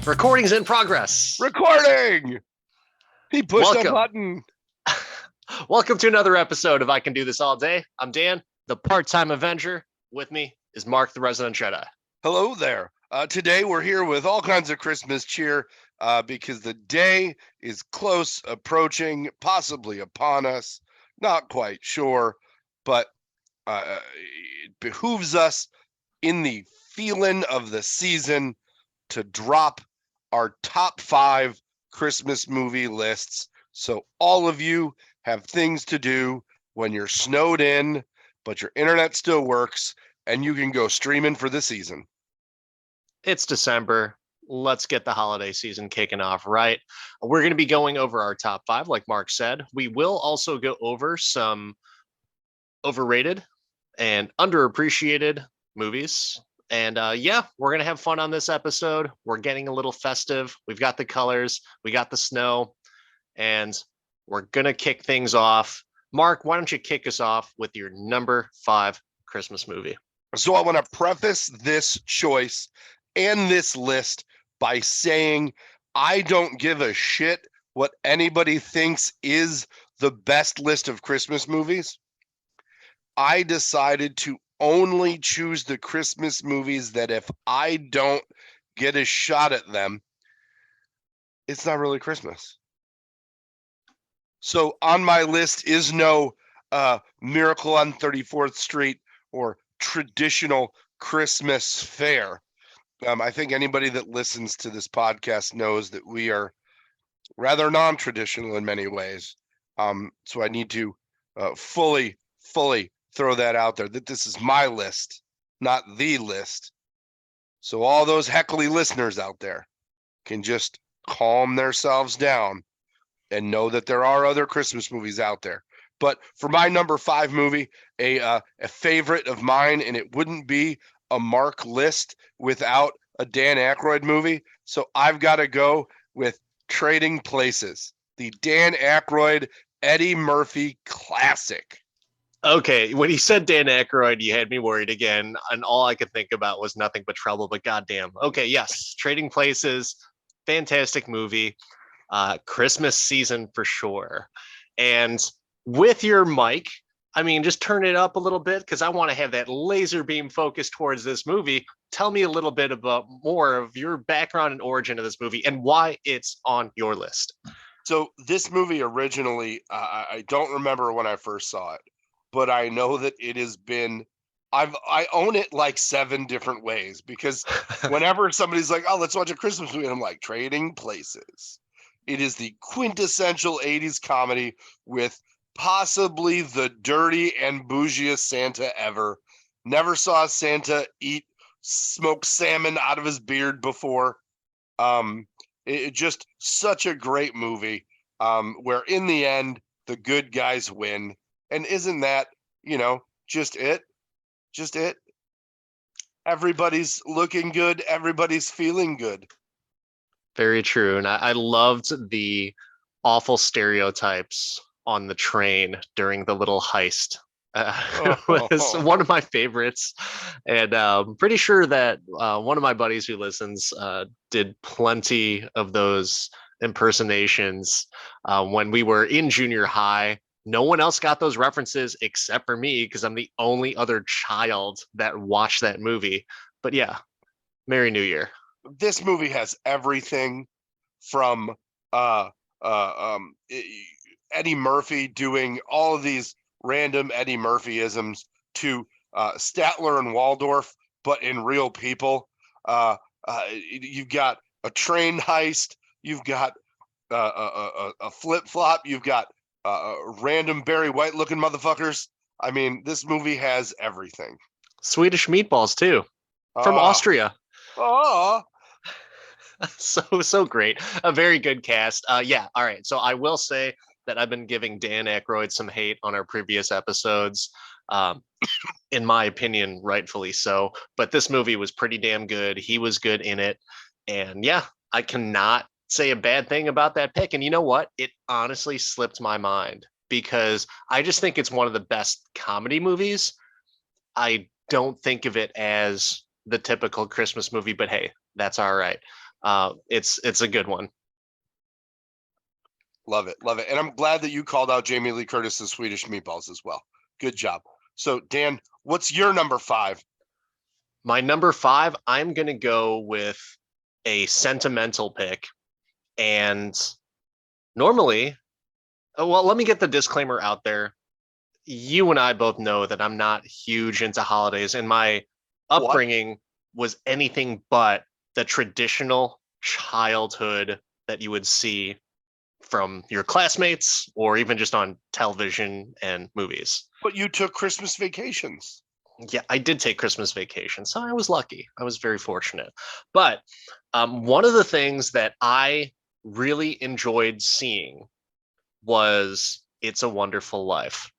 Recording's in progress. Recording! He pushed a button. Welcome to another episode of I Can Do This All Day. I'm Dan, the part-time Avenger. With me is Mark, the resident Jedi. Hello there. Today we're here with all kinds of Christmas cheer because the day is close approaching, possibly upon us. Not quite sure, but it behooves us in the feeling of the season to drop our top 5 Christmas movie lists. So all of you have things to do when you're snowed in, but your internet still works and you can go streaming for the season. It's December. Let's get the holiday season kicking off, right? We're going to be going over our top 5, like Mark said. We will also go over some overrated and underappreciated movies. And we're going to have fun on this episode. We're getting a little festive. We've got the colors, we got the snow, and we're going to kick things off. Mark, why don't you kick us off with your number 5 Christmas movie? So I want to preface this choice and this list by saying I don't give a shit what anybody thinks is the best list of Christmas movies. I decided to only choose the Christmas movies that if I don't get a shot at them, it's not really Christmas. So on my list is no Miracle on 34th Street or traditional Christmas fare. I think anybody that listens to this podcast knows that we are rather non-traditional in many ways. So I need to fully throw that out there, that this is my list, not the list. So all those heckly listeners out there can just calm themselves down and know that there are other Christmas movies out there. But for my number 5 movie, a favorite of mine, and it wouldn't be a Mark list without a Dan Aykroyd movie. So I've got to go with Trading Places, the Dan Aykroyd, Eddie Murphy classic. Okay, when he said Dan Aykroyd, you had me worried again, and all I could think about was nothing but trouble, but goddamn. Okay, yes, Trading Places, fantastic movie, Christmas season for sure. And with your mic, I mean, just turn it up a little bit because I want to have that laser beam focus towards this movie. Tell me a little bit about more of your background and origin of this movie and why it's on your list. So this movie originally, I don't remember when I first saw it, but I know that it has been, I own it like 7 different ways because whenever somebody's like, oh, let's watch a Christmas movie, and I'm like, Trading Places. It is the quintessential 80s comedy with possibly the dirty and bougiest Santa ever. Never saw Santa eat smoked salmon out of his beard before. It just such a great movie where in the end, the good guys win. And isn't that, just it? Just it? Everybody's looking good. Everybody's feeling good. Very true. And I loved the awful stereotypes on the train during the little heist. Was one of my favorites. And I'm pretty sure that one of my buddies who listens did plenty of those impersonations when we were in junior high. No one else got those references except for me because I'm the only other child that watched that movie. But yeah, Merry New Year. This movie has everything from Eddie Murphy doing all of these random Eddie Murphy-isms to Statler and Waldorf, but in real people. You've got a train heist. You've got a flip-flop. You've got random Barry White-looking motherfuckers. I mean, this movie has everything. Swedish meatballs, too, from Austria. So great. A very good cast. All right. So I will say that I've been giving Dan Aykroyd some hate on our previous episodes. In my opinion, rightfully so. But this movie was pretty damn good. He was good in it. And yeah, I cannot say a bad thing about that pick. And you know what? It honestly slipped my mind because I just think it's one of the best comedy movies. I don't think of it as the typical Christmas movie, but hey, that's all right. It's a good one. Love it. Love it. And I'm glad that you called out Jamie Lee Curtis's Swedish Meatballs as well. Good job. So, Dan, what's your number 5? My number 5, I'm going to go with a sentimental pick. And normally, well, let me get the disclaimer out there. You and I both know that I'm not huge into holidays, and my upbringing was anything but the traditional childhood that you would see from your classmates or even just on television and movies. But you took Christmas vacations. Yeah, I did take Christmas vacation, so I was lucky. I was very fortunate. But one of the things that I really enjoyed seeing was It's a Wonderful Life.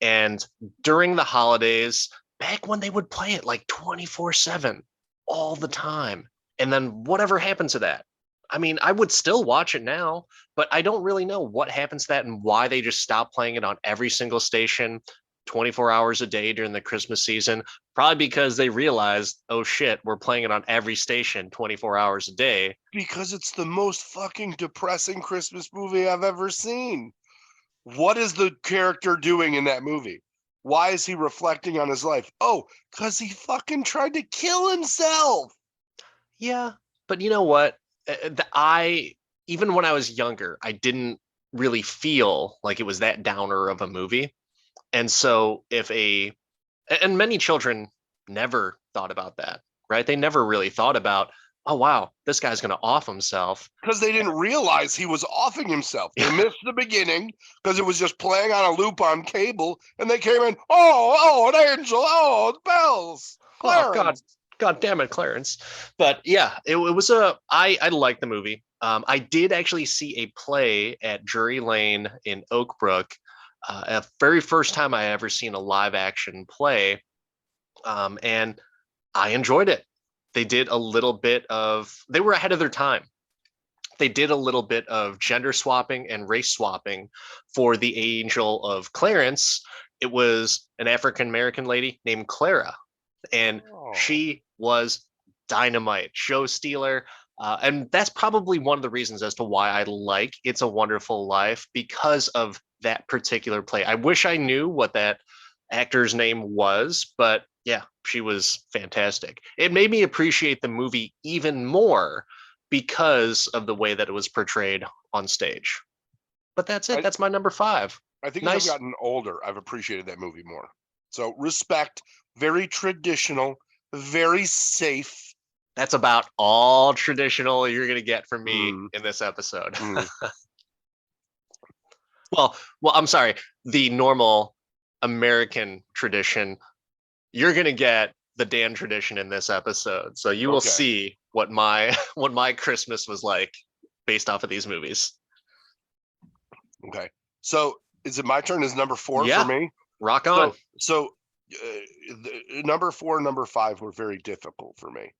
And during the holidays, back when they would play it like 24/7 all the time, and then whatever happened to that? I mean, I would still watch it now, but I don't really know what happens to that and why they just stopped playing it on every single station 24 hours a day during the Christmas season. Probably because they realized, oh shit, we're playing it on every station 24 hours a day. Because it's the most fucking depressing Christmas movie I've ever seen. What is the character doing in that movie? Why is he reflecting on his life? Oh, because he fucking tried to kill himself. Yeah, but you know what? I even when I was younger, I didn't really feel like it was that downer of a movie. And so and many children never thought about that, right? They never really thought about, oh wow, this guy's going to off himself. Because they didn't realize he was offing himself. They missed the beginning because it was just playing on a loop on cable, and they came in, oh, an angel, oh, the bells, Clarence. Oh God damn it, Clarence. But yeah, it was I liked the movie. I did actually see a play at Drury Lane in Oak Brook. A very first time I ever seen a live action play, and I enjoyed it. They were ahead of their time. They did a little bit of gender swapping and race swapping for the angel of Clarence. It was an African American lady named Clara, and she was dynamite, show stealer. And that's probably one of the reasons as to why I like It's a Wonderful Life, because of that particular play. I wish I knew what that actor's name was, but yeah, she was fantastic. It made me appreciate the movie even more because of the way that it was portrayed on stage. But that's it. That's my number 5. I think Nice. as I've gotten older, I've appreciated that movie more. So respect, very traditional, very safe. That's about all traditional you're going to get from me in this episode. Well, I'm sorry. The normal American tradition, you're going to get the Dan tradition in this episode. So you will see what my Christmas was like based off of these movies. Okay. So is it my turn? Is number 4 for me? Rock on. So number 4 and number 5 were very difficult for me.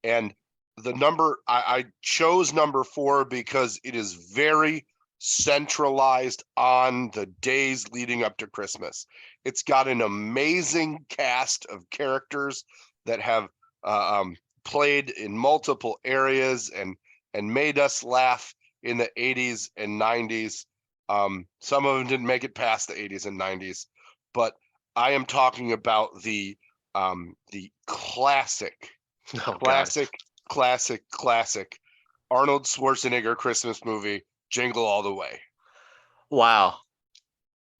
And the number, I chose number 4 because it is very centralized on the days leading up to Christmas. It's got an amazing cast of characters that have played in multiple areas and made us laugh in the 80s and 90s. Some of them didn't make it past the 80s and 90s, but I am talking about the classic Arnold Schwarzenegger Christmas movie, Jingle All the Way. Wow.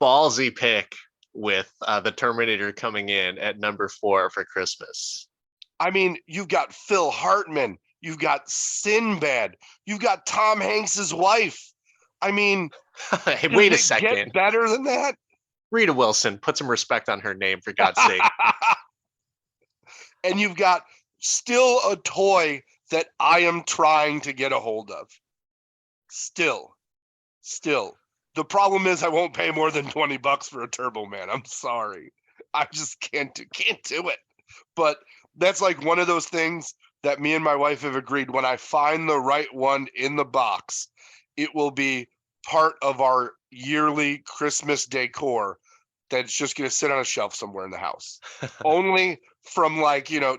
Ballsy pick with the Terminator coming in at number 4 for Christmas. I mean, you've got Phil Hartman, you've got Sinbad, you've got Tom Hanks's wife. I mean, hey, wait a second. Get better than that? Rita Wilson, put some respect on her name, for God's sake. And you've got still a toy that I am trying to get a hold of. Still. The problem is I won't pay more than $20 for a Turbo Man. I'm sorry. I just can't do it. But that's like one of those things that me and my wife have agreed, when I find the right one in the box, it will be part of our yearly Christmas decor that's just going to sit on a shelf somewhere in the house. Only from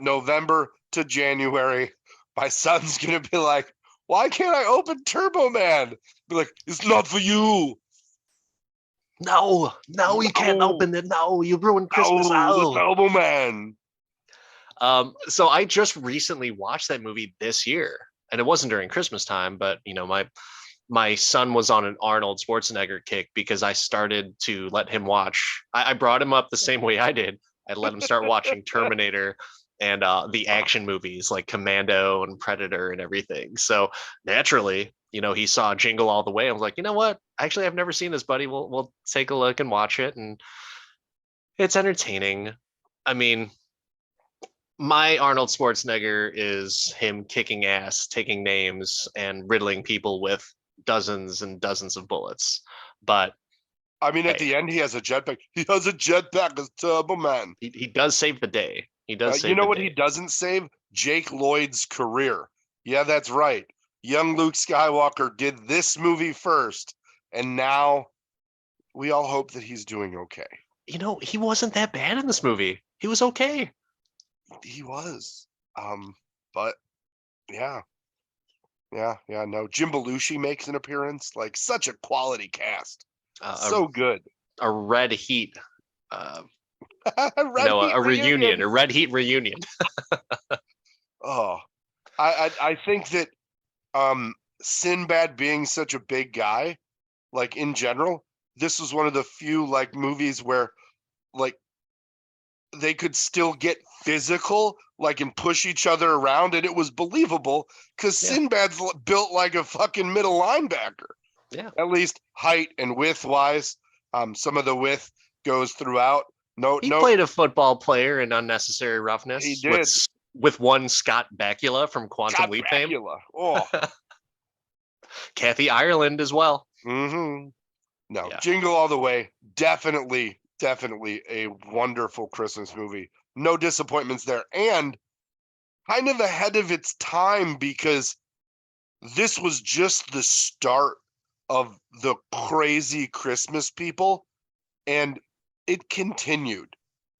November to January, my son's going to be like, Why can't I open Turbo Man? Be like, it's not for you. No, you can't No, open it. No, you ruined Christmas. no, the Oh. Turbo Man. So I just recently watched that movie this year, and it wasn't during Christmas time, but my son was on an Arnold Schwarzenegger kick because I started to let him watch. I brought him up the same way I did. I let him start watching Terminator and the action movies like Commando and Predator and everything. So naturally, he saw Jingle All the Way. I was like, you know what? Actually, I've never seen this, buddy. We'll take a look and watch it, and it's entertaining. I mean, my Arnold Schwarzenegger is him kicking ass, taking names, and riddling people with dozens and dozens of bullets. But I mean, at hey, the end, he has a jetpack. He has a jetpack as Turbo Man. he does save the day. He does You save know the what he day. doesn't save? Jake Lloyd's career. Yeah, that's right. Young Luke Skywalker did this movie first, and now we all hope that he's doing okay. He wasn't that bad in this movie. He was okay. He was. But yeah. No. Jim Belushi makes an appearance. Like, such a quality cast. So good. A red heat. Uh, Red Heat a reunion. reunion, a red heat reunion. Oh, I think that Sinbad being such a big guy, like in general, this was one of the few like movies where like they could still get physical, like and push each other around, and it was believable because Yeah. Sinbad's built like a fucking middle linebacker. Yeah. At least height and width wise. Some of the width goes throughout. He played a football player in Unnecessary He Roughness did. with one Scott Bakula from Quantum Scott Leap fame. Bakula. Oh. Kathy Ireland as well. Mm-hmm. No, Yeah. Jingle All the Way, definitely a wonderful Christmas movie. No disappointments there. And kind of ahead of its time because this was just the start of the crazy Christmas people. And it continued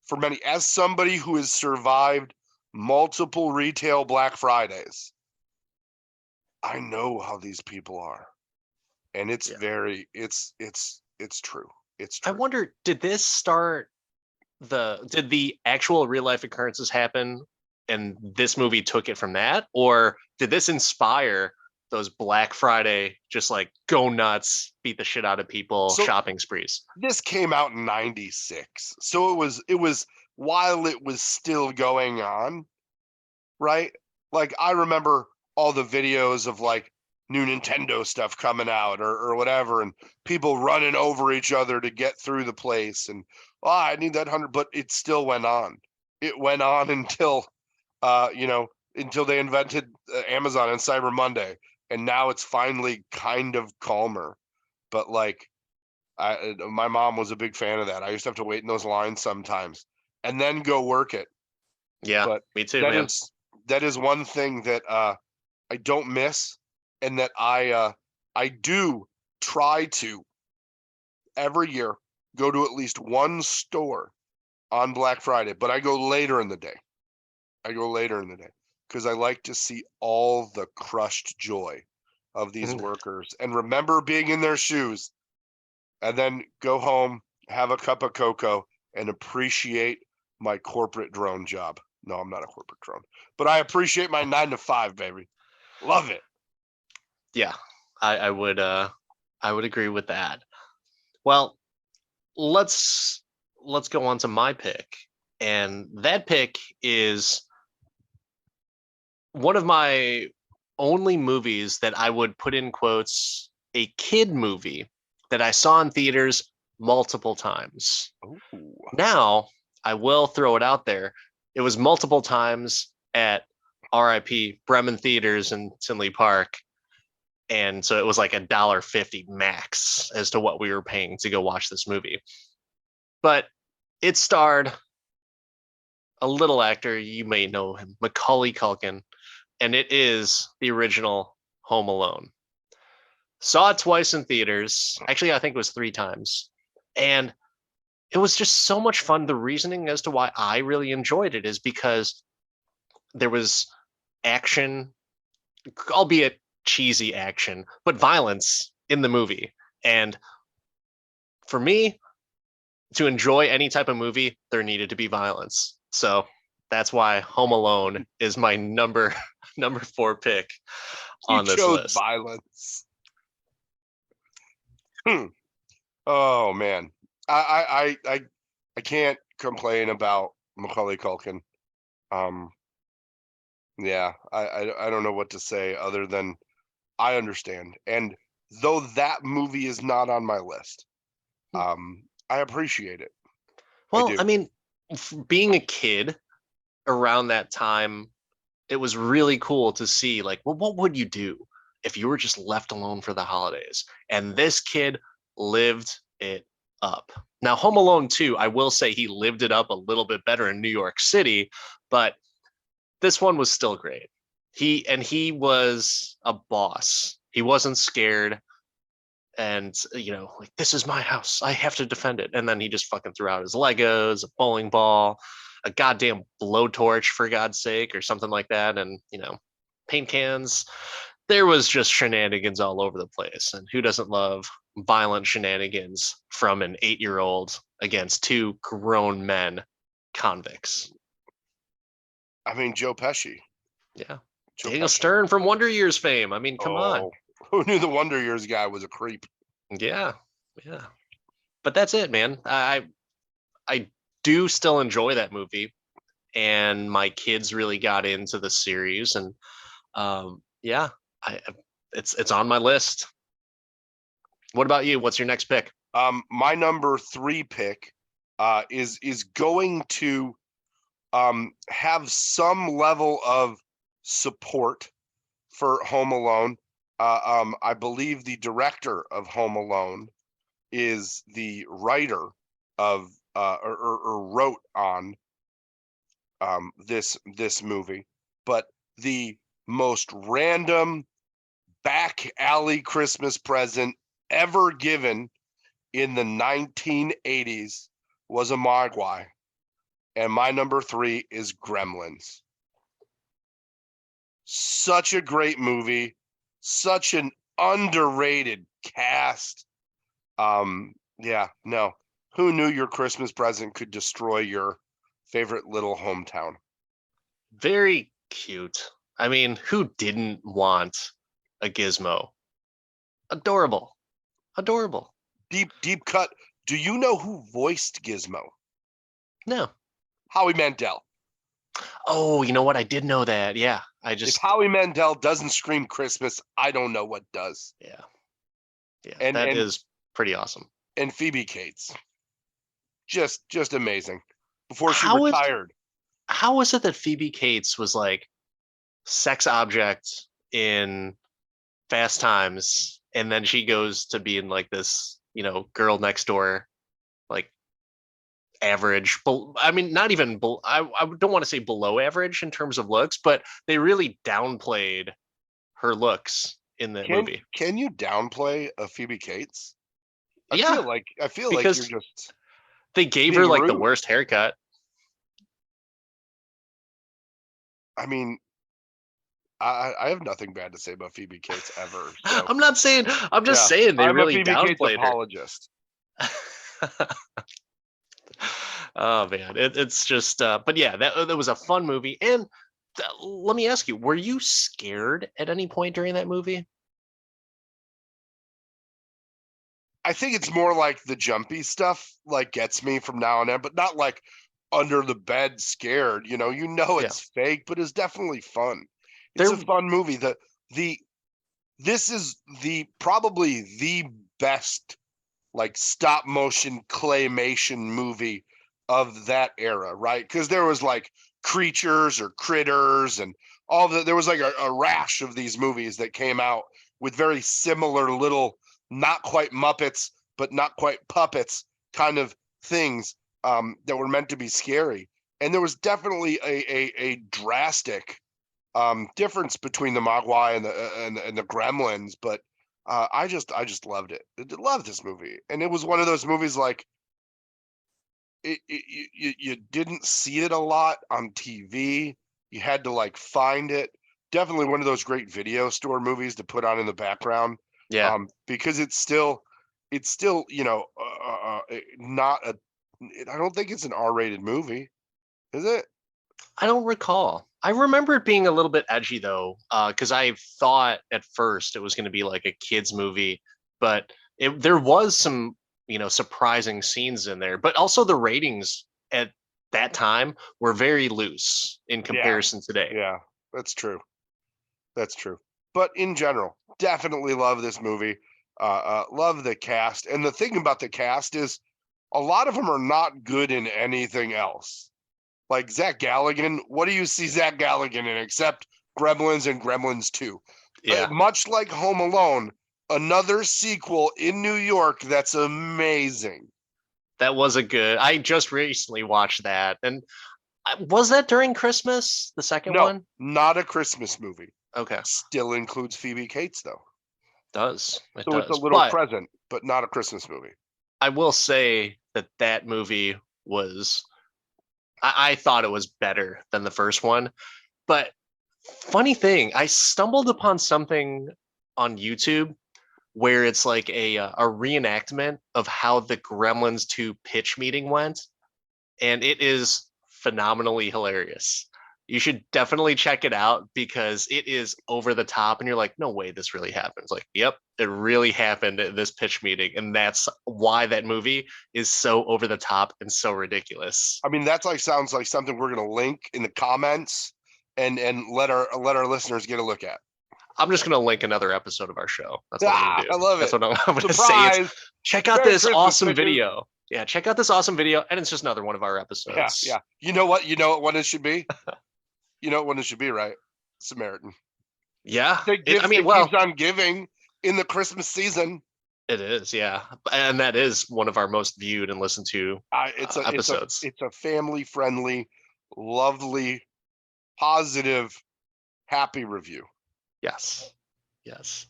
for many. As somebody who has survived multiple retail Black Fridays, I know how these people are. And it's very, it's true. It's I true. wonder, did the actual real life occurrences happen and this movie took it from that? Or did this inspire those Black Friday, just like go nuts, beat the shit out of people, So shopping sprees? this came out in 96. So it was while it was still going on, right? Like I remember all the videos of like new Nintendo stuff coming out or whatever, and people running over each other to get through the place. And I need that 100, but it still went on. It went on until, until they invented Amazon and Cyber Monday, and now it's finally kind of calmer. But like, my mom was a big fan of that. I used to have to wait in those lines sometimes, and then go work it. Yeah, But me too, that man. that is one thing that I don't miss, and that I do try to every year go to at least one store on Black Friday, but I go later in the day. I go later in the day because I like to see all the crushed joy of these workers and remember being in their shoes, and then go home, have a cup of cocoa, and appreciate my corporate drone job. No, I'm not a corporate drone, but I appreciate my 9 to 5, baby. Love it. Yeah, I would agree with that. Well, let's go on to my pick. And that pick is one of my only movies that I would put in quotes a kid movie that I saw in theaters multiple times. Ooh. Now, I will throw it out there. It was multiple times at RIP Bremen Theaters in Tinley Park. And so it was like $1.50 max as to what we were paying to go watch this movie. But it starred a little actor, you may know him, Macaulay Culkin, and it is the original Home Alone. Saw it twice in theaters. Actually, I think it was 3 times. And it was just so much fun. The reasoning as to why I really enjoyed it is because there was action, albeit cheesy action, but violence in the movie. And for me, to enjoy any type of movie, there needed to be violence. So that's why Home Alone is my number 4 pick You on this chose list. violence. Oh man, I can't complain about Macaulay Culkin. Yeah, I don't know what to say other than I understand. And though that movie is not on my list, I appreciate it. Well, I mean, being a kid around that time, it was really cool to see, like, well, what would you do if you were just left alone for the holidays? And this kid lived it up. Now, Home Alone 2, I will say he lived it up a little bit better in New York City, but this one was still great. He was a boss. He wasn't scared, and like, this is my house, I have to defend it. And then he just fucking threw out his Legos, a bowling ball, a goddamn blowtorch, for God's sake, or something like that, and paint cans. There was just shenanigans all over the place, and who doesn't love violent shenanigans from an 8-year-old against two grown men convicts? I mean, Joe Pesci. Yeah. Daniel Stern from Wonder Years fame. I mean, come on. Who knew the Wonder Years guy was a creep? Yeah. But that's it, man. I do still enjoy that movie, and my kids really got into the series, and yeah, it's on my list. What about you? What's your next pick? My number 3 pick is going to have some level of support for Home Alone. I believe the director of Home Alone is the writer of or wrote on this movie, but the most random back alley Christmas present ever given in the 1980s was a Mogwai, and my number 3 is Gremlins. Such a great movie, such an underrated cast. Yeah, no. Who knew your Christmas present could destroy your favorite little hometown? Very cute. I mean, who didn't want a gizmo? Adorable. Deep cut. Do you know who voiced Gizmo? No. Howie Mandel. Oh, you know what? I did know that. Yeah. If Howie Mandel doesn't scream Christmas, I don't know what does. Yeah. And that is pretty awesome. And Phoebe Cates. Just amazing. Before she retired. How is it that Phoebe Cates was like sex object in Fast Times, and then she goes to being like this, girl next door, like average? I mean, not even. I don't want to say below average in terms of looks, but they really downplayed her looks in that movie. Can you downplay a Phoebe Cates? I feel like you're just. They gave her like the worst haircut. I mean, I have nothing bad to say about Phoebe Cates ever. So. I'm not saying. I'm just saying they really downplayed her. Apologist. Oh man, it's just. But yeah, that was a fun movie. And let me ask you: were you scared at any point during that movie? I think it's more like the jumpy stuff like gets me from now and then, but not like under the bed scared. It's fake, but it's definitely fun. It's a fun movie. This is probably the best like stop motion claymation movie of that era, right? Because there was like creatures or critters and all that. There was like a rash of these movies that came out with very similar little, not quite Muppets, but not quite puppets kind of things that were meant to be scary. And there was definitely a drastic difference between the Mogwai and the Gremlins, but I just loved it. I loved this movie, and it was one of those movies like you didn't see it a lot on TV. You had to like find it. definitely one of those great video store movies to put on in the background. Yeah. Because it's still, not a. I don't think it's an R-rated movie, is it? I don't recall. I remember it being a little bit edgy though, because I thought at first it was going to be like a kids movie, but there was some, surprising scenes in there. But also the ratings at that time were very loose in Yeah, comparison today. yeah, that's true. That's true. But in general, definitely love this movie. Love the cast, and the thing about the cast is a lot of them are not good in anything else. Like Zach Galligan, what do you see Zach Galligan in except Gremlins and Gremlins 2? Yeah, Much like Home Alone, another sequel in New York that's amazing. that was a good. I just recently watched that, and was that during Christmas? The second No, one? not a Christmas movie. Okay, Still includes Phoebe Cates, though. it So it's a does. little But present, but not a Christmas movie. I will say that movie was. I thought it was better than the first one. But funny thing, I stumbled upon something on YouTube where it's like a reenactment of how the Gremlins 2 pitch meeting went, and it is phenomenally hilarious. You should definitely check it out because it is over the top, and you're like, no way, this really happens. Like, yep, it really happened at this pitch meeting, and that's why that movie is so over the top and so ridiculous. I mean, sounds like something we're going to link in the comments and let our listeners get a look at. I'm just gonna link another episode of our show. That's what I'm gonna do. I love That's it. what I'm gonna say. Surprise! Check out Merry this Christmas, awesome bitches. video. Yeah, check out this awesome video, and it's just another one of our Yeah, episodes. yeah. You know what? You know what one it should be? You know what one it should be, right? Samaritan. Yeah. The gift I mean, that well, keeps on giving in the Christmas season. it is. Yeah, and that is one of our most viewed and listened to episodes. It's a family friendly, lovely, positive, happy review. Yes. Yes.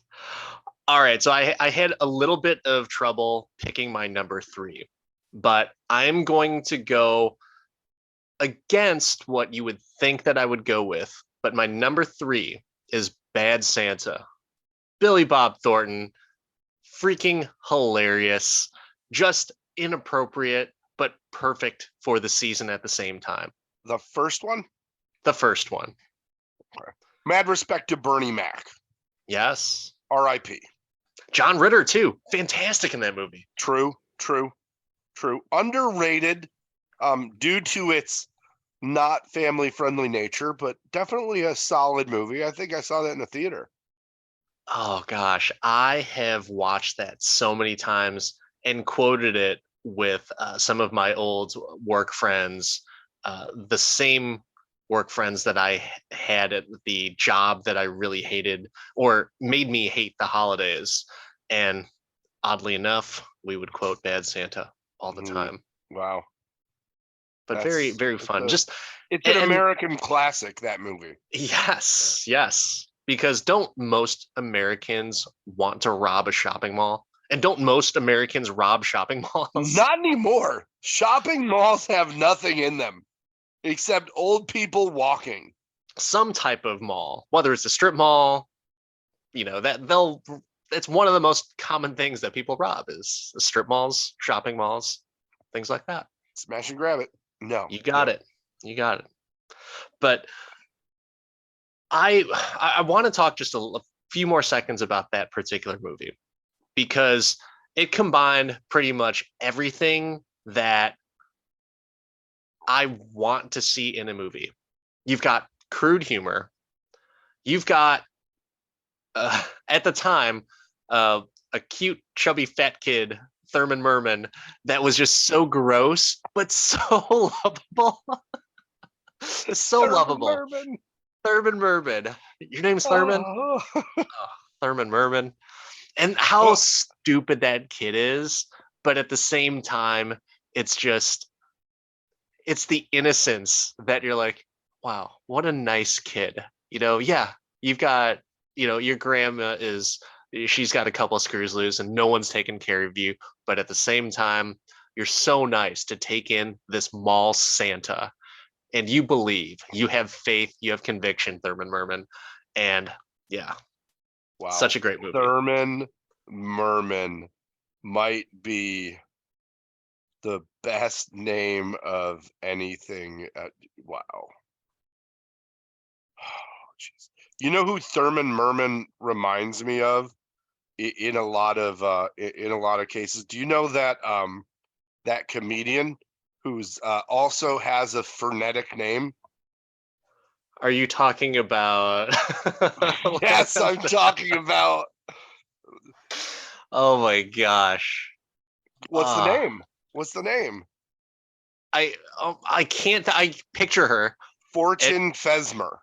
All right. So I had a little bit of trouble picking my number 3, but I'm going to go against what you would think that I would go with. But my number 3 is Bad Santa. Billy Bob Thornton, freaking hilarious, just inappropriate, but perfect for the season at the same time. The first one? The first one. Okay. Mad respect to Bernie Mac. Yes. R.I.P. John Ritter, too. Fantastic in that movie. True. Underrated due to its not family-friendly nature, but definitely a solid movie. I think I saw that in the theater. Oh, gosh. I have watched that so many times and quoted it with some of my old work friends, the same work friends that I had at the job that I really hated or made me hate the holidays. And oddly enough, we would quote Bad Santa all the time. Wow. But very, very fun. It's an American classic, that movie. Yes. Because don't most Americans want to rob a shopping mall? And don't most Americans rob shopping malls? Not anymore. Shopping malls have nothing in them except old people walking. Some type of mall, whether it's a strip mall, it's one of the most common things that people rob is strip malls, shopping malls, things like that. Smash and grab it. No. You got it. But I want to talk just a few more seconds about that particular movie because it combined pretty much everything that I want to see in a movie. You've got crude humor. You've got, at the time, a cute, chubby, fat kid, Thurman Merman, that was just so gross, but so lovable. So lovable. Merman. Thurman Merman. Your name's Thurman? Oh. Thurman Merman. And how stupid that kid is, but at the same time, it's the innocence that you're like, wow, what a nice kid. Yeah, you've got, your grandma she's got a couple of screws loose and no one's taking care of you. But at the same time, you're so nice to take in this mall Santa. And you believe, you have faith, you have conviction, Thurman Merman. And yeah, Wow. such a great movie. Thurman Merman might be the best name of anything. Wow. Oh, jeez. You know who Thurman Merman reminds me of in a lot of cases? Do you know that that comedian who's also has a phonetic name? Are you talking about? Yes, I'm talking about. Oh my gosh. What's the name? What's the name? I can't. I picture her. Fortune Fesmer.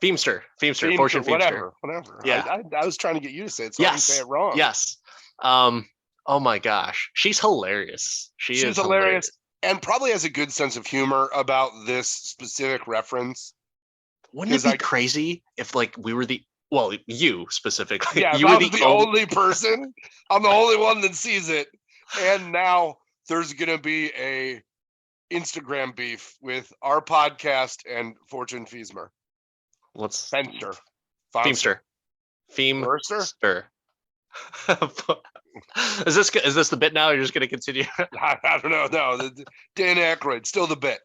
Feimster, Whatever, Fortune Feimster. whatever. Yeah. I was trying to get you to say it so I didn't say Yes. it wrong. Yes. Oh my gosh, she's hilarious. She's hilarious and probably has a good sense of humor about this specific reference. Wouldn't it be crazy if like we were you specifically? Yeah, you if were I was the only person. I'm the only one that sees it. And now there's gonna be a Instagram beef with our podcast and Fortune Feimster. Feimster. Is this the bit now? Or you're just gonna continue? I don't know. No, Dan Aykroyd, still the bit.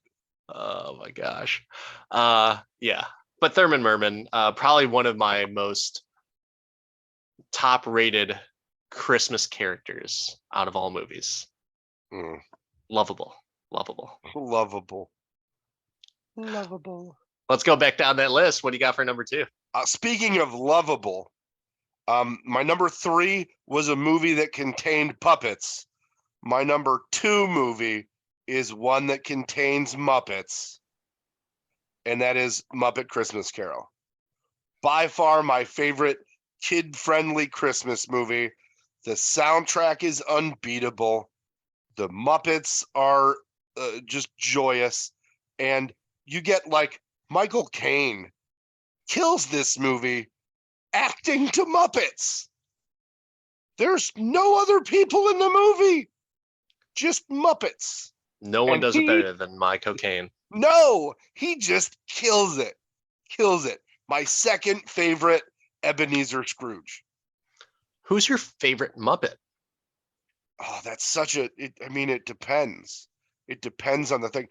Oh my gosh. Yeah. But Thurman Merman, probably one of my most top rated Christmas characters out of all movies. Lovable. Let's go back down that list. What do you got for number 2? Speaking of lovable, my number 3 was a movie that contained puppets. My number 2 movie is one that contains Muppets, and that is Muppet Christmas Carol. By far my favorite kid-friendly Christmas movie. The soundtrack is unbeatable. The Muppets are just joyous, and you get like Michael Caine kills this movie acting to Muppets. There's no other people in the movie, just Muppets. No one does it better than Michael Caine. No, he just kills it. My second favorite, Ebenezer Scrooge. Who's your favorite Muppet? Oh, that's such a. It depends. It depends on the thing.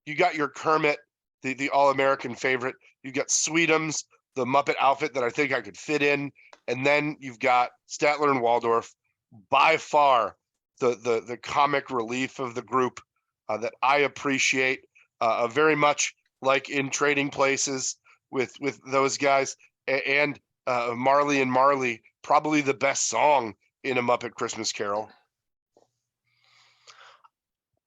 You got your Kermit, the all-American favorite. You got Sweetums, the Muppet outfit that I think I could fit in, and then you've got Statler and Waldorf. By far, the comic relief of the group that I appreciate very much, like in Trading Places with those guys, and Marley and Marley, probably the best song in A Muppet Christmas Carol.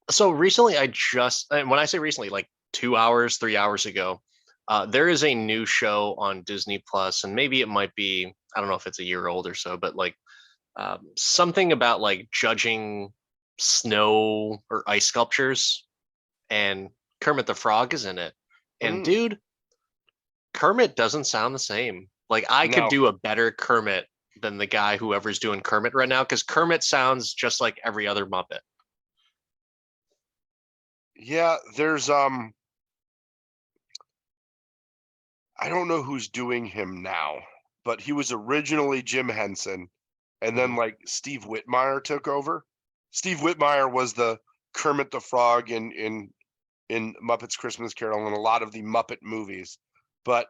So recently, when I say recently, like 2 hours, 3 hours ago, there is a new show on Disney Plus, and maybe it might be, I don't know if it's a year old or so, but like something about like judging snow or ice sculptures, and Kermit the Frog is in it. And dude, Kermit doesn't sound the same. Like I could do a better Kermit than the guy whoever's doing Kermit right now, because Kermit sounds just like every other Muppet. Yeah, there's I don't know who's doing him now, but he was originally Jim Henson, and then like Steve Whitmire took over. Steve Whitmire was the Kermit the Frog in Muppets Christmas Carol and a lot of the Muppet movies, but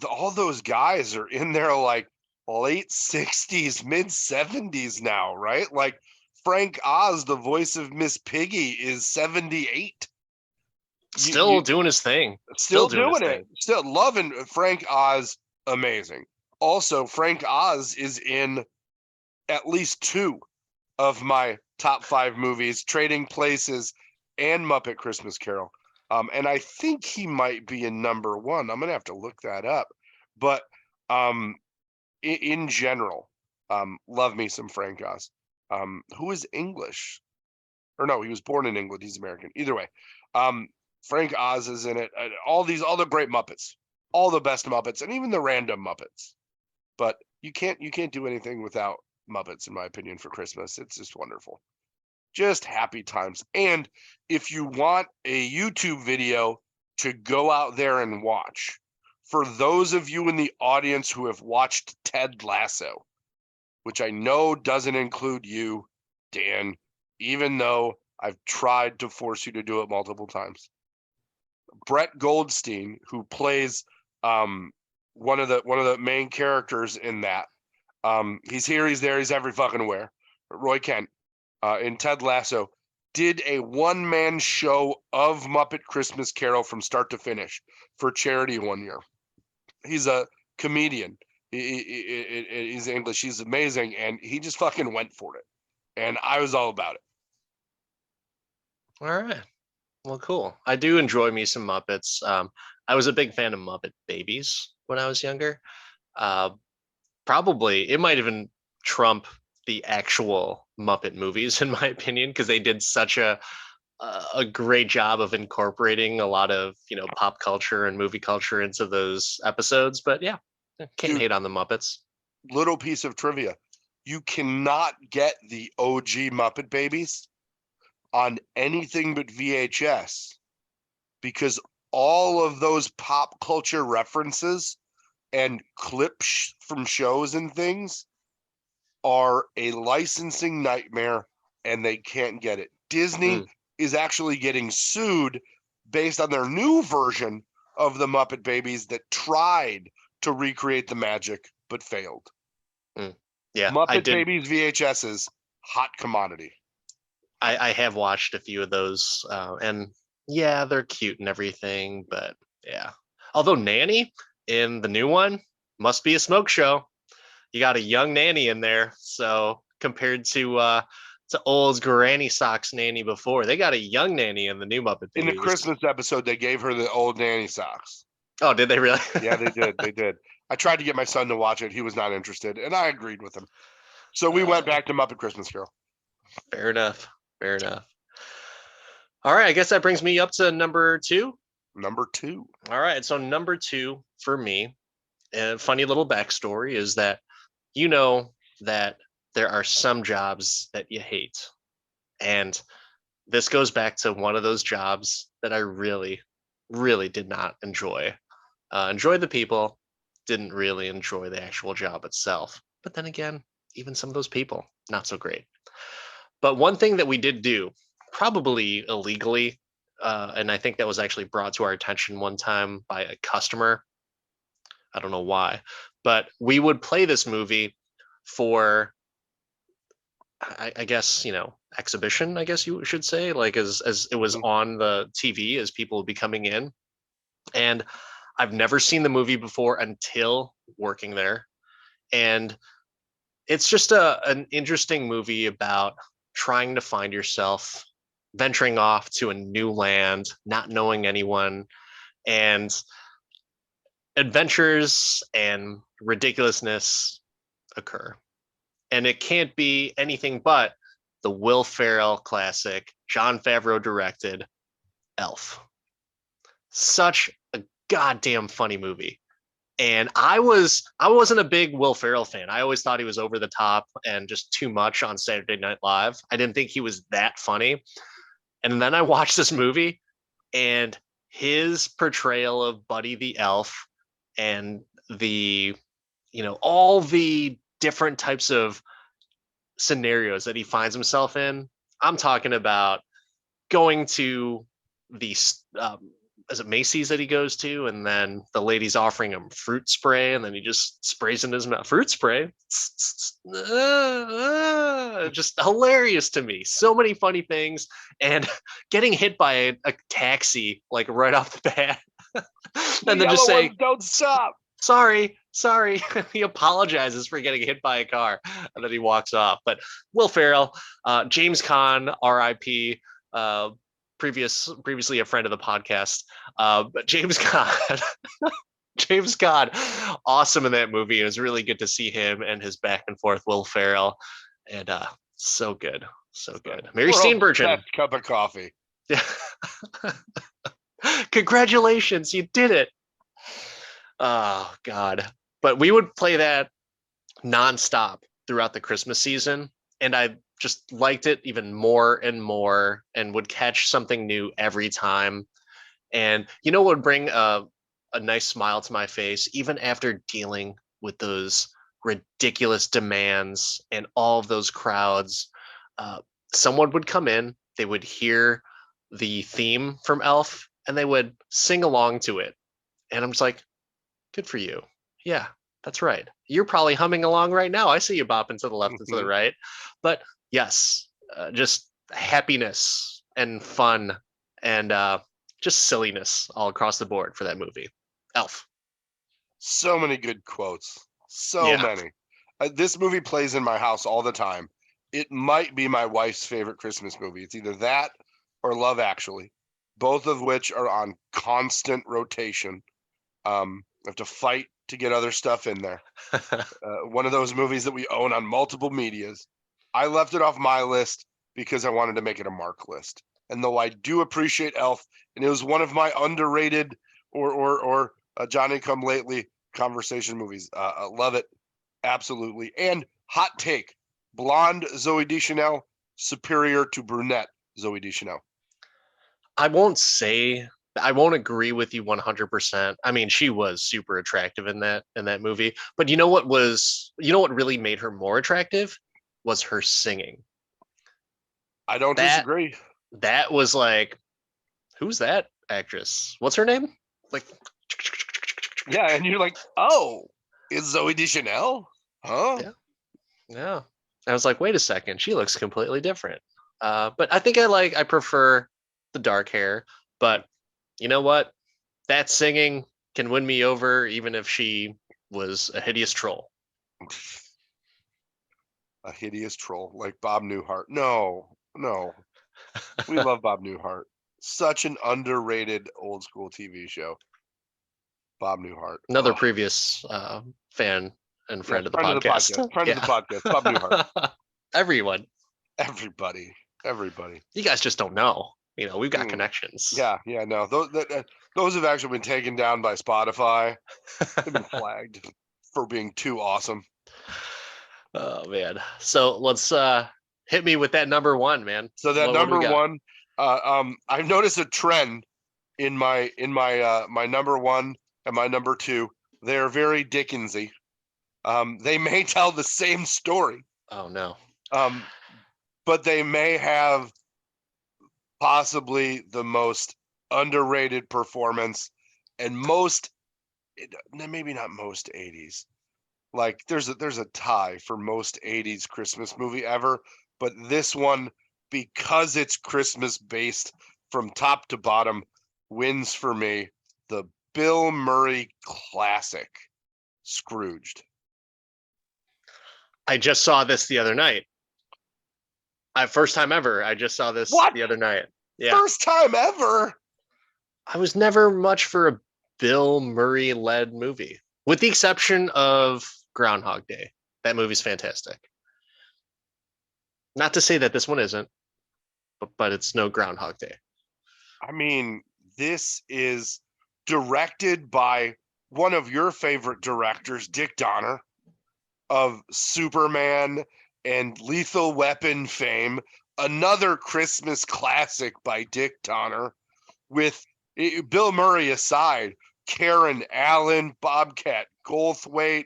all those guys are in their like late 60s, mid 70s now, right? Like Frank Oz, the voice of Miss Piggy, is 78. Still doing his thing. Still doing it. Still loving Frank Oz. Amazing. Also, Frank Oz is in at least 2 of my top 5 movies, Trading Places and Muppet Christmas Carol. And I think he might be in number 1. I'm going to have to look that up. But in general, love me some Frank Oz. Who is English? Or no, he was born in England. He's American. Either way, Frank Oz is in it. All the great Muppets, all the best Muppets, and even the random Muppets. But you can't do anything without Muppets, in my opinion, for Christmas. It's just wonderful. Just happy times. And if you want a YouTube video to go out there and watch. For those of you in the audience who have watched Ted Lasso, which I know doesn't include you, Dan, even though I've tried to force you to do it multiple times. Brett Goldstein, who plays one of the main characters in that, he's here, he's there, he's every fucking where. Roy Kent in Ted Lasso did a one-man show of Muppet Christmas Carol from start to finish for charity one year. He's a comedian. He's English. He's amazing, and he just fucking went for it. And I was all about it. All right. Well, cool. I do enjoy me some Muppets. I was a big fan of Muppet Babies when I was younger. Probably it might even trump the actual Muppet movies in my opinion, because they did such a great job of incorporating a lot of pop culture and movie culture into those episodes. But yeah, can't hate on the Muppets. Little piece of trivia: you cannot get the OG Muppet Babies on anything but VHS, because all of those pop culture references and clips from shows and things are a licensing nightmare, and they can't get it. Disney is actually getting sued based on their new version of the Muppet Babies that tried to recreate the magic but failed. Yeah, Muppet Babies VHS's hot commodity. I have watched a few of those, and yeah, they're cute and everything, but yeah. Although Nanny in the new one must be a smoke show. You got a young Nanny in there, so compared to old Granny Socks Nanny before, they got a young Nanny in the new Muppet Babies. In the Christmas episode, they gave her the old Nanny socks. Oh, did they really? Yeah, they did. They did. I tried to get my son to watch it. He was not interested, and I agreed with him. So we went back to Muppet Christmas Carol. Fair enough. Fair enough. All right, I guess that brings me up to number 2. Number 2. All right, so number 2 for me, a funny little backstory is that that there are some jobs that you hate. And this goes back to one of those jobs that I really, really did not enjoy. Enjoy the people, didn't really enjoy the actual job itself. But then again, even some of those people, not so great. But one thing that we did do, probably illegally, and I think that was actually brought to our attention one time by a customer. I don't know why, but we would play this movie for, I guess, exhibition, I guess you should say, like as it was on the TV as people would be coming in. And I've never seen the movie before until working there. And it's just an interesting movie about trying to find yourself, venturing off to a new land, not knowing anyone, and adventures and ridiculousness occur. And it can't be anything but the Will Ferrell classic, Jon Favreau directed Elf. Such a goddamn funny movie. And I wasn't a big Will Ferrell fan. I always thought he was over the top and just too much on Saturday Night Live. I didn't think he was that funny. And then I watched this movie, and his portrayal of Buddy the Elf and the, all the different types of scenarios that he finds himself in. I'm talking about going to the is it Macy's that he goes to, and then the lady's offering him fruit spray, and then he just sprays in his mouth. Fruit spray, just hilarious to me. So many funny things, and getting hit by a taxi like right off the bat, and then just saying, "Don't stop." Sorry. He apologizes for getting hit by a car, and then he walks off. But Will Ferrell, James Caan, R.I.P. Previously a friend of the podcast, but James Caan, awesome in that movie. It was really good to see him and his back and forth Will Ferrell, and so good. Mary Steenburgen, best cup of coffee. Yeah. Congratulations, you did it. Oh God. But we would play that nonstop throughout the Christmas season, and I just liked it even more and more, and would catch something new every time. And you know what would bring a nice smile to my face, even after dealing with those ridiculous demands and all of those crowds? Uh, Someone would come in, they would hear the theme from Elf, and they would sing along to it. And I'm just like, good for you. Yeah, that's right. You're probably humming along right now. I see you bopping to the left and to the right. But yes, just happiness and fun and just silliness all across the board for that movie. Elf. So many good quotes. So Yeah. many. This movie plays in my house all the time. It might be my wife's favorite Christmas movie. It's either that or Love Actually, both of which are on constant rotation. I have to fight to get other stuff in there. One of those movies that we own on multiple medias. I left it off my list because I wanted to make it a Mark list. And though I do appreciate Elf, and it was one of my underrated or Johnny Come Lately conversation movies. Love it, absolutely. And hot take: blonde Zoe Deschanel superior to brunette Zoe Deschanel. I won't agree with you 100%. I mean, she was super attractive in that movie. But you know what really made her more attractive was her singing. I don't That disagree. that was like, who's that actress? What's her name? Like, Yeah, and you're like, oh, it's Zoe Deschanel? Huh? yeah, yeah. I was like, wait a second, she looks completely different. But I prefer the dark hair. But you know what? That singing can win me over, even if she was a hideous troll. A hideous troll like Bob Newhart. No. We love Bob Newhart. Such an underrated old school TV show. Bob Newhart. Another previous fan and friend of the friend of the podcast. podcast. Friend of the Yeah. podcast. Bob Newhart. Everyone. Everybody. You guys just don't know. We've got connections. Yeah. No, those have actually been taken down by Spotify. They've been flagged for being too awesome. Oh man. So let's hit me with that number one, man. So that What do number we got? one, I've noticed a trend in my my number one and my number two. They're very Dickensy. They may tell the same story. Oh no. But they may have possibly the most underrated performance and maybe not most 80s. Like there's a tie for most 80s Christmas movie ever, but this one, because it's Christmas based from top to bottom, wins for me. The Bill Murray classic, Scrooged. I just saw this the other night. First time ever. I just saw this the other night. Yeah. First time ever? I was never much for a Bill Murray led movie, with the exception of Groundhog Day. That movie's fantastic. Not to say that this one isn't, but it's no Groundhog Day. I mean, this is directed by one of your favorite directors, Dick Donner, of Superman and Lethal Weapon fame. Another Christmas classic by Dick Donner, with Bill Murray aside, Karen Allen, Bobcat Goldthwait.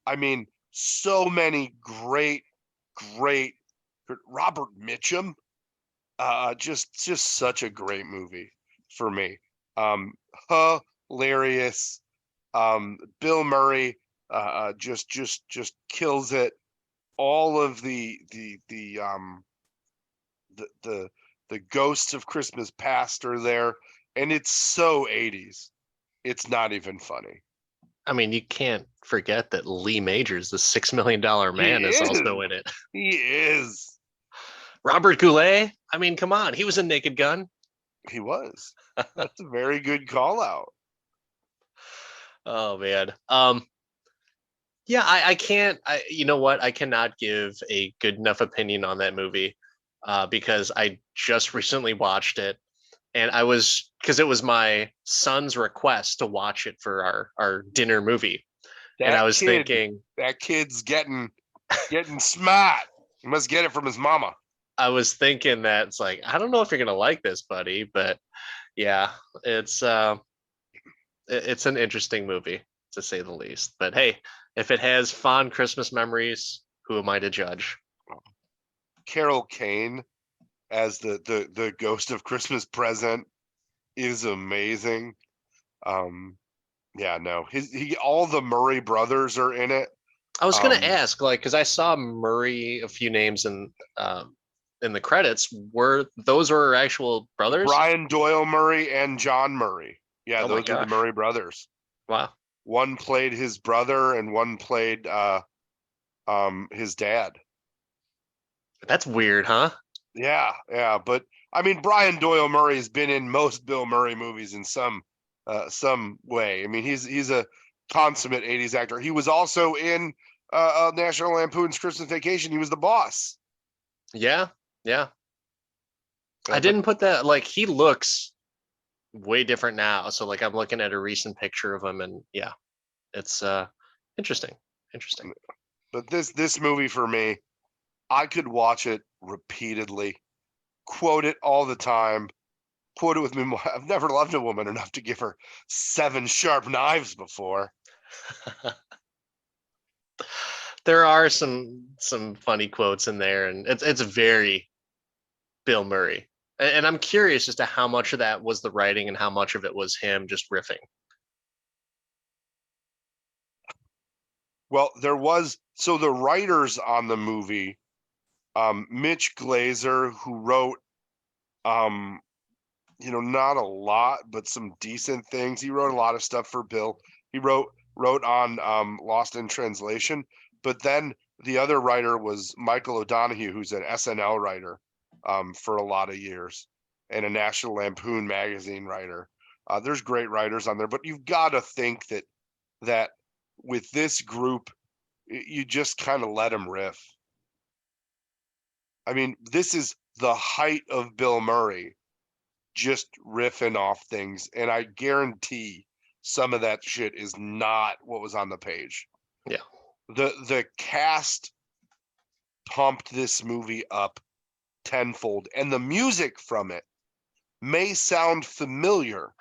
I mean, so many great Robert Mitchum. Just such a great movie for me. Hilarious. Bill Murray just kills it. All of the ghosts of Christmas past are there, and it's so 80s. It's not even funny. I mean, you can't forget that Lee Majors, the $6 million man, is also in it. He is. Robert Goulet. I mean, come on, he was in Naked Gun. He was. That's a very good call out. Oh man. Yeah, I can't. You know what? I cannot give a good enough opinion on that movie because I just recently watched it, and because it was my son's request to watch it for our dinner movie, and I was thinking that kid's getting smart. He must get it from his mama. I was thinking that it's like, I don't know if you're gonna like this, buddy, but Yeah, it's it's an interesting movie to say the least. But hey, if it has fond Christmas memories, who am I to judge? Carol Kane as the ghost of Christmas Present is amazing. Um, yeah, no, all the Murray brothers are in it. I was gonna Um, ask, like, because I saw Murray a few names in the credits. Were those were actual brothers? Brian Doyle Murray and John Murray. Yeah, Oh my those are the gosh! Murray brothers. Wow, One played his brother and one played his dad. that's weird, huh? Yeah, yeah, but I mean Brian Doyle Murray has been in most Bill Murray movies in some way. I mean he's a consummate 80s actor. He was also in National Lampoon's Christmas Vacation. He was the boss. Yeah, yeah. I But didn't put that. Like, he looks way different now. So like, I'm looking at a recent picture of him, and yeah, it's interesting. Interesting. this movie for me, I could watch it repeatedly, quote it all the time, quote it with me. I've never loved a woman enough to give her 7 sharp knives before. There are some funny quotes in there, and it's very Bill Murray. And I'm curious as to how much of that was the writing and how much of it was him just riffing. Well, there was so the writers on the movie, Mitch Glazer, who wrote, um, not a lot, but some decent things. He wrote a lot of stuff for Bill. He wrote on Lost in Translation, but then the other writer was Michael O'Donoghue, who's an SNL writer for a lot of years and a National Lampoon magazine writer. There's great writers on there, but you've got to think that with this group, you just kind of let them riff. I mean, this is the height of Bill Murray just riffing off things, and I guarantee some of that shit is not what was on the page. Yeah. The cast pumped this movie up tenfold, and the music from it may sound familiar,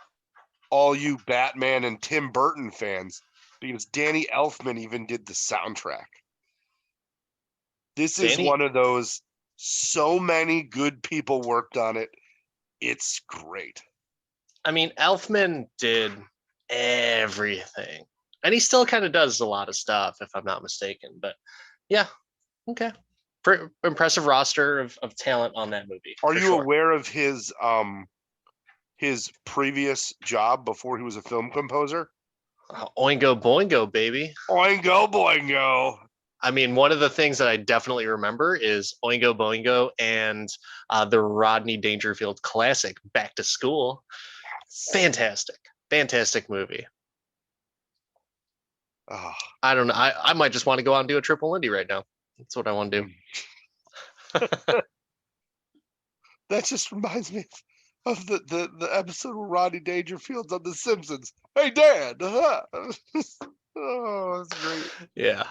all you Batman and Tim Burton fans, because Danny Elfman even did the soundtrack. This is Danny, one of those, so many good people worked on it. It's great. I mean, Elfman did everything. And he still kind of does a lot of stuff, if I'm not mistaken. But yeah, okay. Impressive roster of talent on that movie. Are For you sure. aware of his previous job before he was a film composer? Oingo Boingo, baby. Oingo boingo. I mean, one of the things that I definitely remember is Oingo Boingo and the Rodney Dangerfield classic, Back to School. Fantastic. Fantastic movie. Oh. I don't know. I might just want to go out and do a triple Lindy right now. That's what I want to do. That just reminds me of the episode where Rodney Dangerfield's on The Simpsons. Hey, Dad. Oh, that's great. Yeah.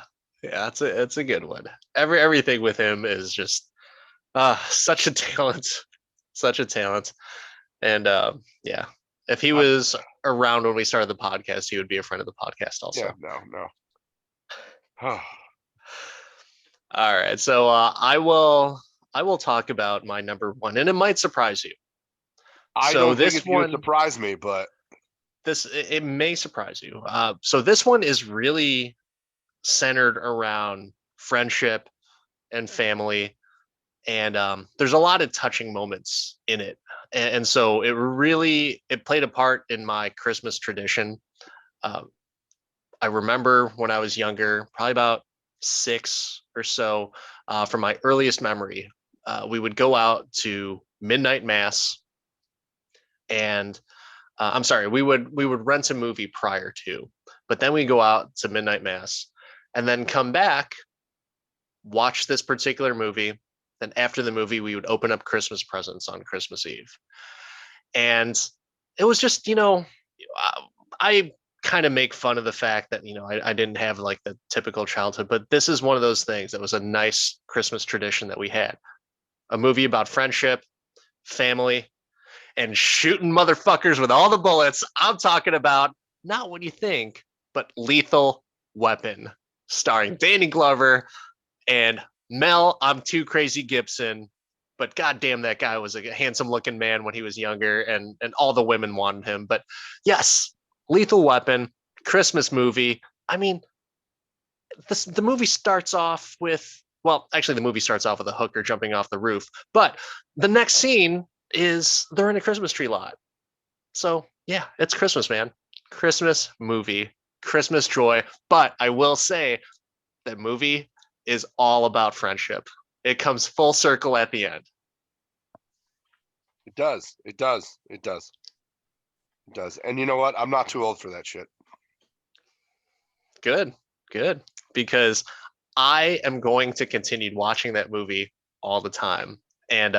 Yeah, it's a good one. Everything with him is just such a talent. Such a talent. And yeah. If he was around when we started the podcast, he would be a friend of the podcast also. Yeah, no. All right. So I will talk about my number one, and it might surprise you. I So don't think this it's going to one, surprise me, but it may surprise you. So this one is really centered around friendship and family, and there's a lot of touching moments in it, and so it played a part in my Christmas tradition. Um, I remember when I was younger, probably about 6 or so, from my earliest memory, we would go out to midnight mass, and I'm sorry, we would rent a movie prior to, but then we go out to midnight mass, and then come back, watch this particular movie. Then after the movie, we would open up Christmas presents on Christmas Eve, and it was just I kind of make fun of the fact that I didn't have like the typical childhood, but this is one of those things that was a nice Christmas tradition that we had. A movie about friendship, family, and shooting motherfuckers with all the bullets. I'm talking about not what you think, but Lethal Weapon, starring Danny Glover and Mel. I'm too crazy Gibson, but goddamn, that guy was a handsome looking man when he was younger, and all the women wanted him. But yes, Lethal Weapon, Christmas movie. I mean, the movie starts off with, well, actually, the movie starts off with a hooker jumping off the roof, but the next scene is they're in a Christmas tree lot. So yeah, it's Christmas, man. Christmas movie, Christmas joy. But I will say that movie is all about friendship. It comes full circle at the end. It does. It does. It does. It does. And you know what? I'm not too old for that shit. Good, good. Because I am going to continue watching that movie all the time. And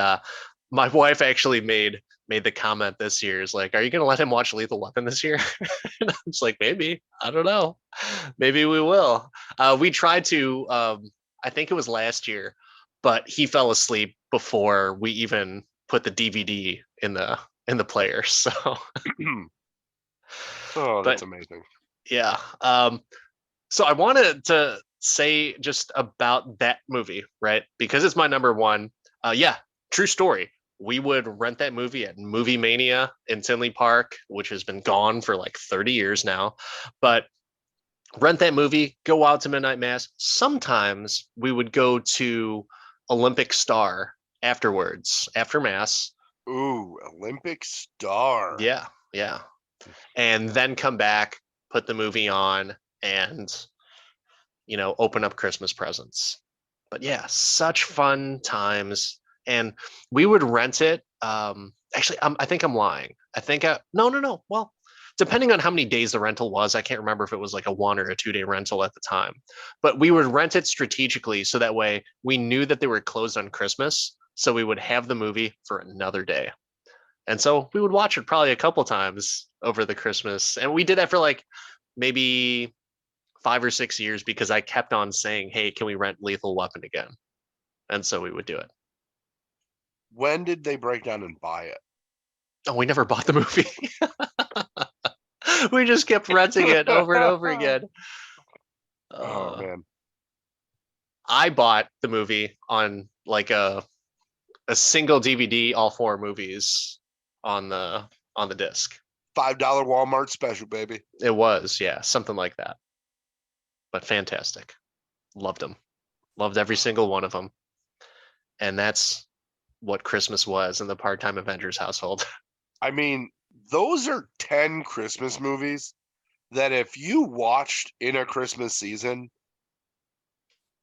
my wife actually made the comment this year, is like, are you going to let him watch Lethal Weapon this year? And I was like, maybe. I don't know. Maybe we will. We tried to, I think it was last year, but he fell asleep before we even put the DVD in the player. So, Oh, that's but amazing. yeah. So I wanted to say just about that movie, right? Because it's my number one. Yeah, true story. We would rent that movie at Movie Mania in Tinley Park, which has been gone for like 30 years now. But rent that movie, go out to Midnight Mass. Sometimes we would go to Olympic Star afterwards, after Mass. Ooh, Olympic Star. Yeah, yeah. And then come back, put the movie on, and open up Christmas presents. But yeah, such fun times. And we would rent it. Actually, I think I'm lying. No. Well, depending on how many days the rental was, I can't remember if it was like a 1 or a 2 day rental at the time. But we would rent it strategically so that way we knew that they were closed on Christmas. So we would have the movie for another day. And so we would watch it probably a couple times over the Christmas. And we did that for like maybe 5 or 6 years because I kept on saying, hey, can we rent Lethal Weapon again? And so we would do it. When did they break down and buy it? Oh, we never bought the movie. We just kept renting it over and over again. Oh man. I bought the movie on like a single DVD, all four movies on the disc. $5 Walmart special, baby. It was, yeah, something like that. But fantastic. Loved them. Loved every single one of them. And that's what Christmas was in the part-time Avengers household. I mean, those are 10 Christmas movies that if you watched in a Christmas season,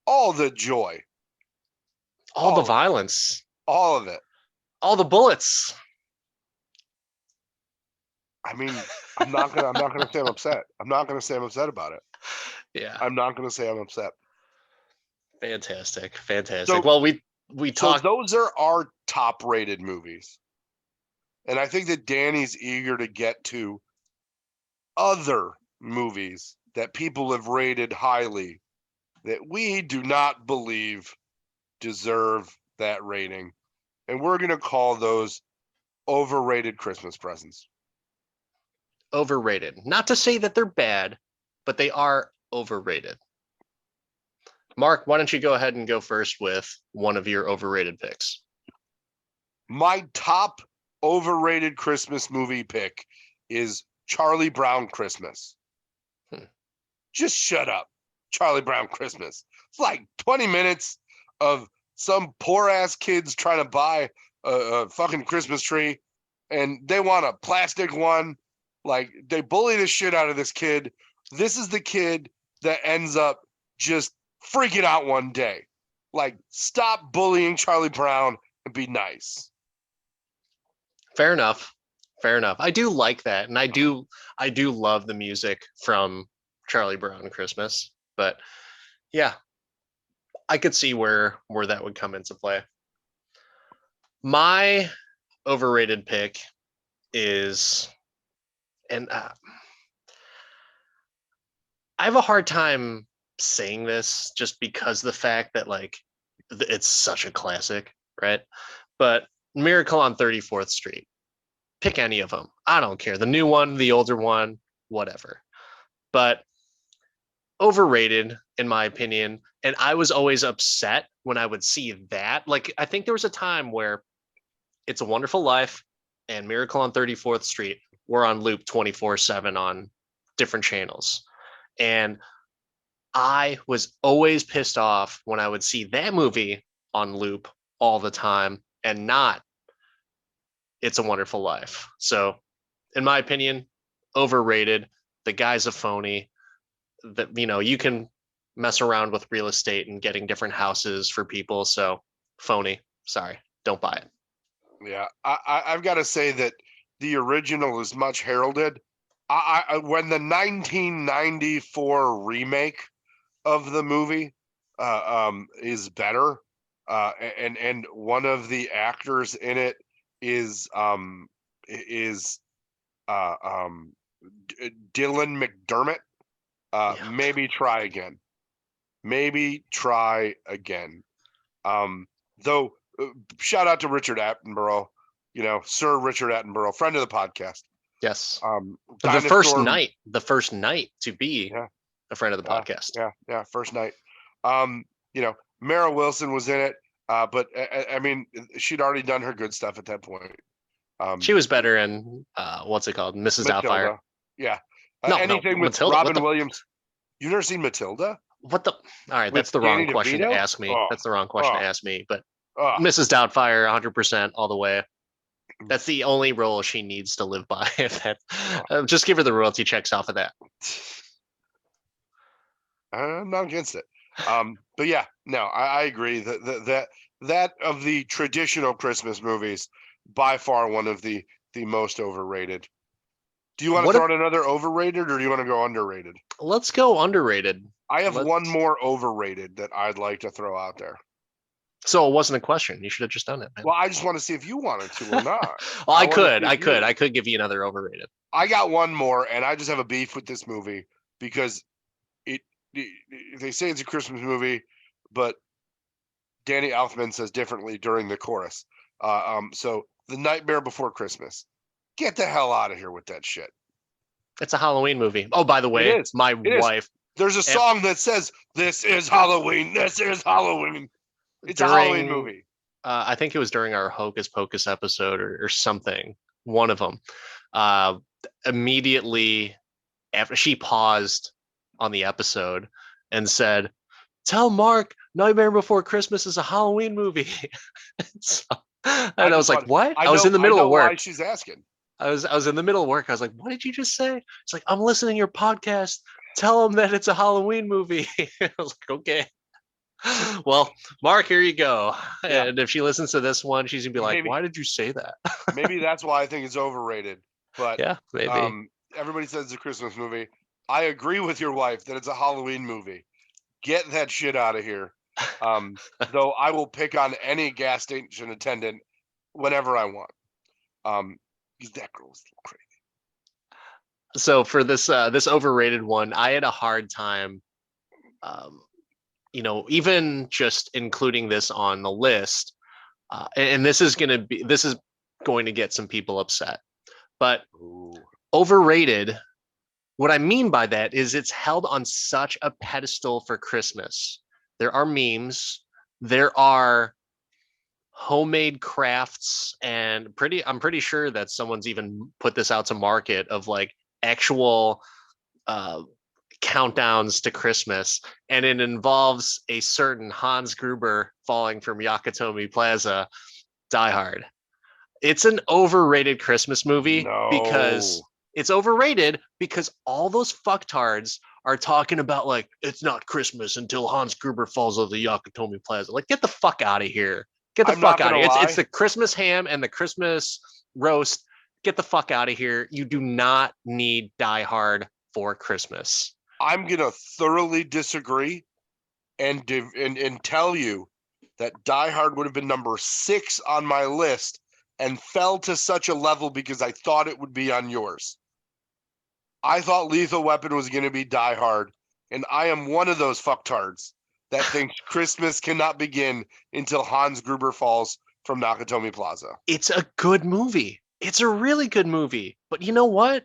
all the joy, All the violence, all of it. all the bullets. I mean, I'm not gonna say I'm upset. I'm not gonna say I'm upset about it. Yeah. I'm not gonna say I'm upset. Fantastic. Fantastic. So, Well, we talked. So those are our top rated movies. And I think that Danny's eager to get to other movies that people have rated highly that we do not believe deserve that rating. And we're going to call those overrated Christmas presents. Overrated. Not to say that they're bad, but they are overrated. Mark, why don't you go ahead and go first with one of your overrated picks? My top overrated Christmas movie pick is Charlie Brown Christmas. Just shut up. Charlie Brown Christmas. It's like 20 minutes of some poor ass kids trying to buy a fucking Christmas tree and they want a plastic one. Like, they bully the shit out of this kid. This is the kid that ends up just freaking out one day. Like, stop bullying Charlie Brown and be nice. Fair enough. Fair enough. I do like that, and I do love the music from Charlie Brown Christmas. But yeah, I could see where that would come into play. My overrated pick is, and I have a hard time saying this just because the fact that like it's such a classic, right? But Miracle on 34th Street. Pick any of them. I don't care. The new one, the older one, whatever. But overrated, in my opinion. And I was always upset when I would see that. Like, I think there was a time where It's a Wonderful Life and Miracle on 34th Street were on loop 24/7 on different channels. And I was always pissed off when I would see that movie on loop all the time and not It's a Wonderful Life. So, in my opinion, overrated. The guy's a phony. That you can mess around with real estate and getting different houses for people. So, phony. Sorry, don't buy it. Yeah, I've got to say that the original is much heralded. When the 1994 remake of the movie is better, and one of the actors in it is Dylan McDermott. Maybe try again. Maybe try again. Though, shout out to Richard Attenborough, Sir Richard Attenborough, friend of the podcast. Yes. The Dinosaur, first night to be a friend of the podcast. Yeah, first night. Mara Wilson was in it, but I mean, she'd already done her good stuff at that point. She was better in what's it called, Mrs. Doubtfire. Yeah. No, anything with Matilda, Robin Williams. You've never seen Matilda? What the? All right, that's the wrong question to ask me. That's the wrong question to ask me. But Mrs. Doubtfire, 100% all the way. That's the only role she needs to live by. Just give her the royalty checks off of that. I'm not against it. But yeah, no, I agree that of the traditional Christmas movies, by far one of the most overrated. Do you want to throw out another overrated, or do you want to go underrated? Let's go underrated. I have one more overrated that I'd like to throw out there. So it wasn't a question. You should have just done it, man. Well, I just want to see if you wanted to or not. Well, I could give you another overrated. I got one more, and I just have a beef with this movie because they say it's a Christmas movie, but Danny Elfman says differently during the chorus. So The Nightmare Before Christmas. Get the hell out of here with that shit. It's a Halloween movie. Oh, by the way, my wife. There's a song that says, "This is Halloween. This is Halloween." It's a Halloween movie. I think it was during our Hocus Pocus episode or something. One of them. Immediately after she paused on the episode and said, "Tell Mark Nightmare Before Christmas is a Halloween movie." I was like, "What?" I was in the middle of work. Why she's asking. I was in the middle of work. I was like, "What did you just say?" It's like, "I'm listening to your podcast. Tell him that it's a Halloween movie." I was like, "Okay." Well, Mark, here you go. Yeah. And if she listens to this one, she's gonna be like, "Why did you say that?" Maybe that's why I think it's overrated. But yeah, maybe. Everybody says it's a Christmas movie. I agree with your wife that it's a Halloween movie. Get that shit out of here. Though I will pick on any gas station attendant whenever I want. That girl's crazy. So for this overrated one, I had a hard time, even just including this on the list. And this is going to get some people upset. But overrated, what I mean by that is it's held on such a pedestal for Christmas. There are memes, there are homemade crafts, and I'm pretty sure that someone's even put this out to market of like actual countdowns to Christmas, and it involves a certain Hans Gruber falling from Yakatomi Plaza, Die Hard. It's an overrated Christmas movie because it's overrated because all those fucktards are talking about like, it's not Christmas until Hans Gruber falls over the Yakatomi Plaza. Like, get the fuck out of here. Get the fuck out of here. It's the Christmas ham and the Christmas roast. Get the fuck out of here. You do not need Die Hard for Christmas. I'm going to thoroughly disagree and tell you that Die Hard would have been number 6 on my list and fell to such a level because I thought it would be on yours. I thought Lethal Weapon was going to be Die Hard, and I am one of those fucktards that thinks Christmas cannot begin until Hans Gruber falls from Nakatomi Plaza. It's a good movie. It's a really good movie, but you know what?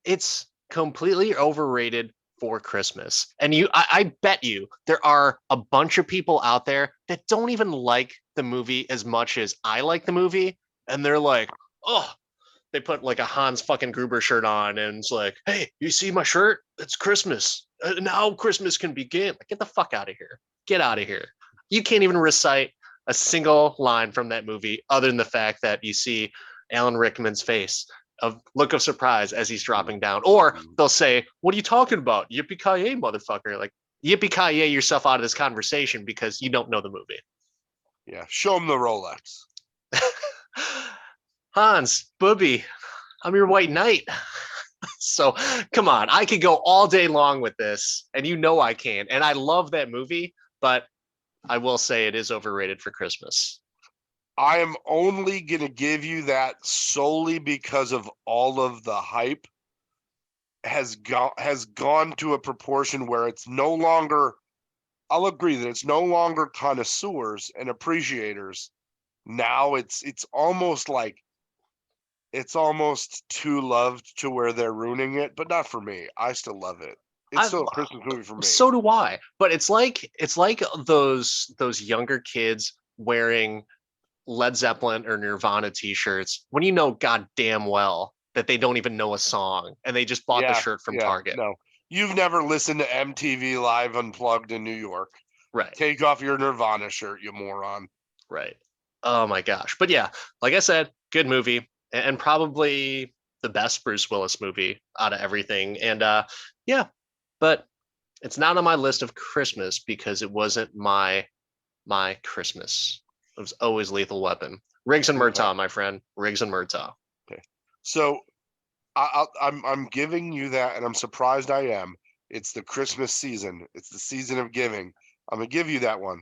It's completely overrated for Christmas. And I bet you there are a bunch of people out there that don't even like the movie as much as I like the movie. And they're like, oh, they put like a Hans fucking Gruber shirt on and it's like, hey, you see my shirt? It's Christmas. Now Christmas can begin. Like, get the fuck out of here. Get out of here. You can't even recite a single line from that movie other than the fact that you see Alan Rickman's face of look of surprise as he's dropping down. Or they'll say, what are you talking about? Yippee-ki-yay, motherfucker. Like, yippee-ki-yay yourself out of this conversation because you don't know the movie. Yeah, show him the Rolex. Hans, Booby, I'm your white knight. So come on, I could go all day long with this, and you know I can. And I love that movie, but I will say it is overrated for Christmas. I am only going to give you that solely because of all of the hype has gone to a proportion where it's no longer, I'll agree that it's no longer connoisseurs and appreciators. Now it's almost like it's almost too loved to where they're ruining it, but not for me. I still love it. It's I, still a Christmas movie for me. so do I. But it's like those younger kids wearing Led Zeppelin or Nirvana t-shirts when you know goddamn well that they don't even know a song and they just bought the shirt from Target. No. You've never listened to MTV Live Unplugged in New York. Right. Take off your Nirvana shirt, you moron. Right. Oh my gosh. But yeah, like I said, good movie and probably the best Bruce Willis movie out of everything. And yeah, but it's not on my list of Christmas because it wasn't my Christmas. It was always Lethal Weapon. Riggs and Murtaugh, my friend. Riggs and Murtaugh. Okay. So I'm giving you that, and I'm surprised I am. It's the Christmas season. It's the season of giving. I'm gonna give you that one,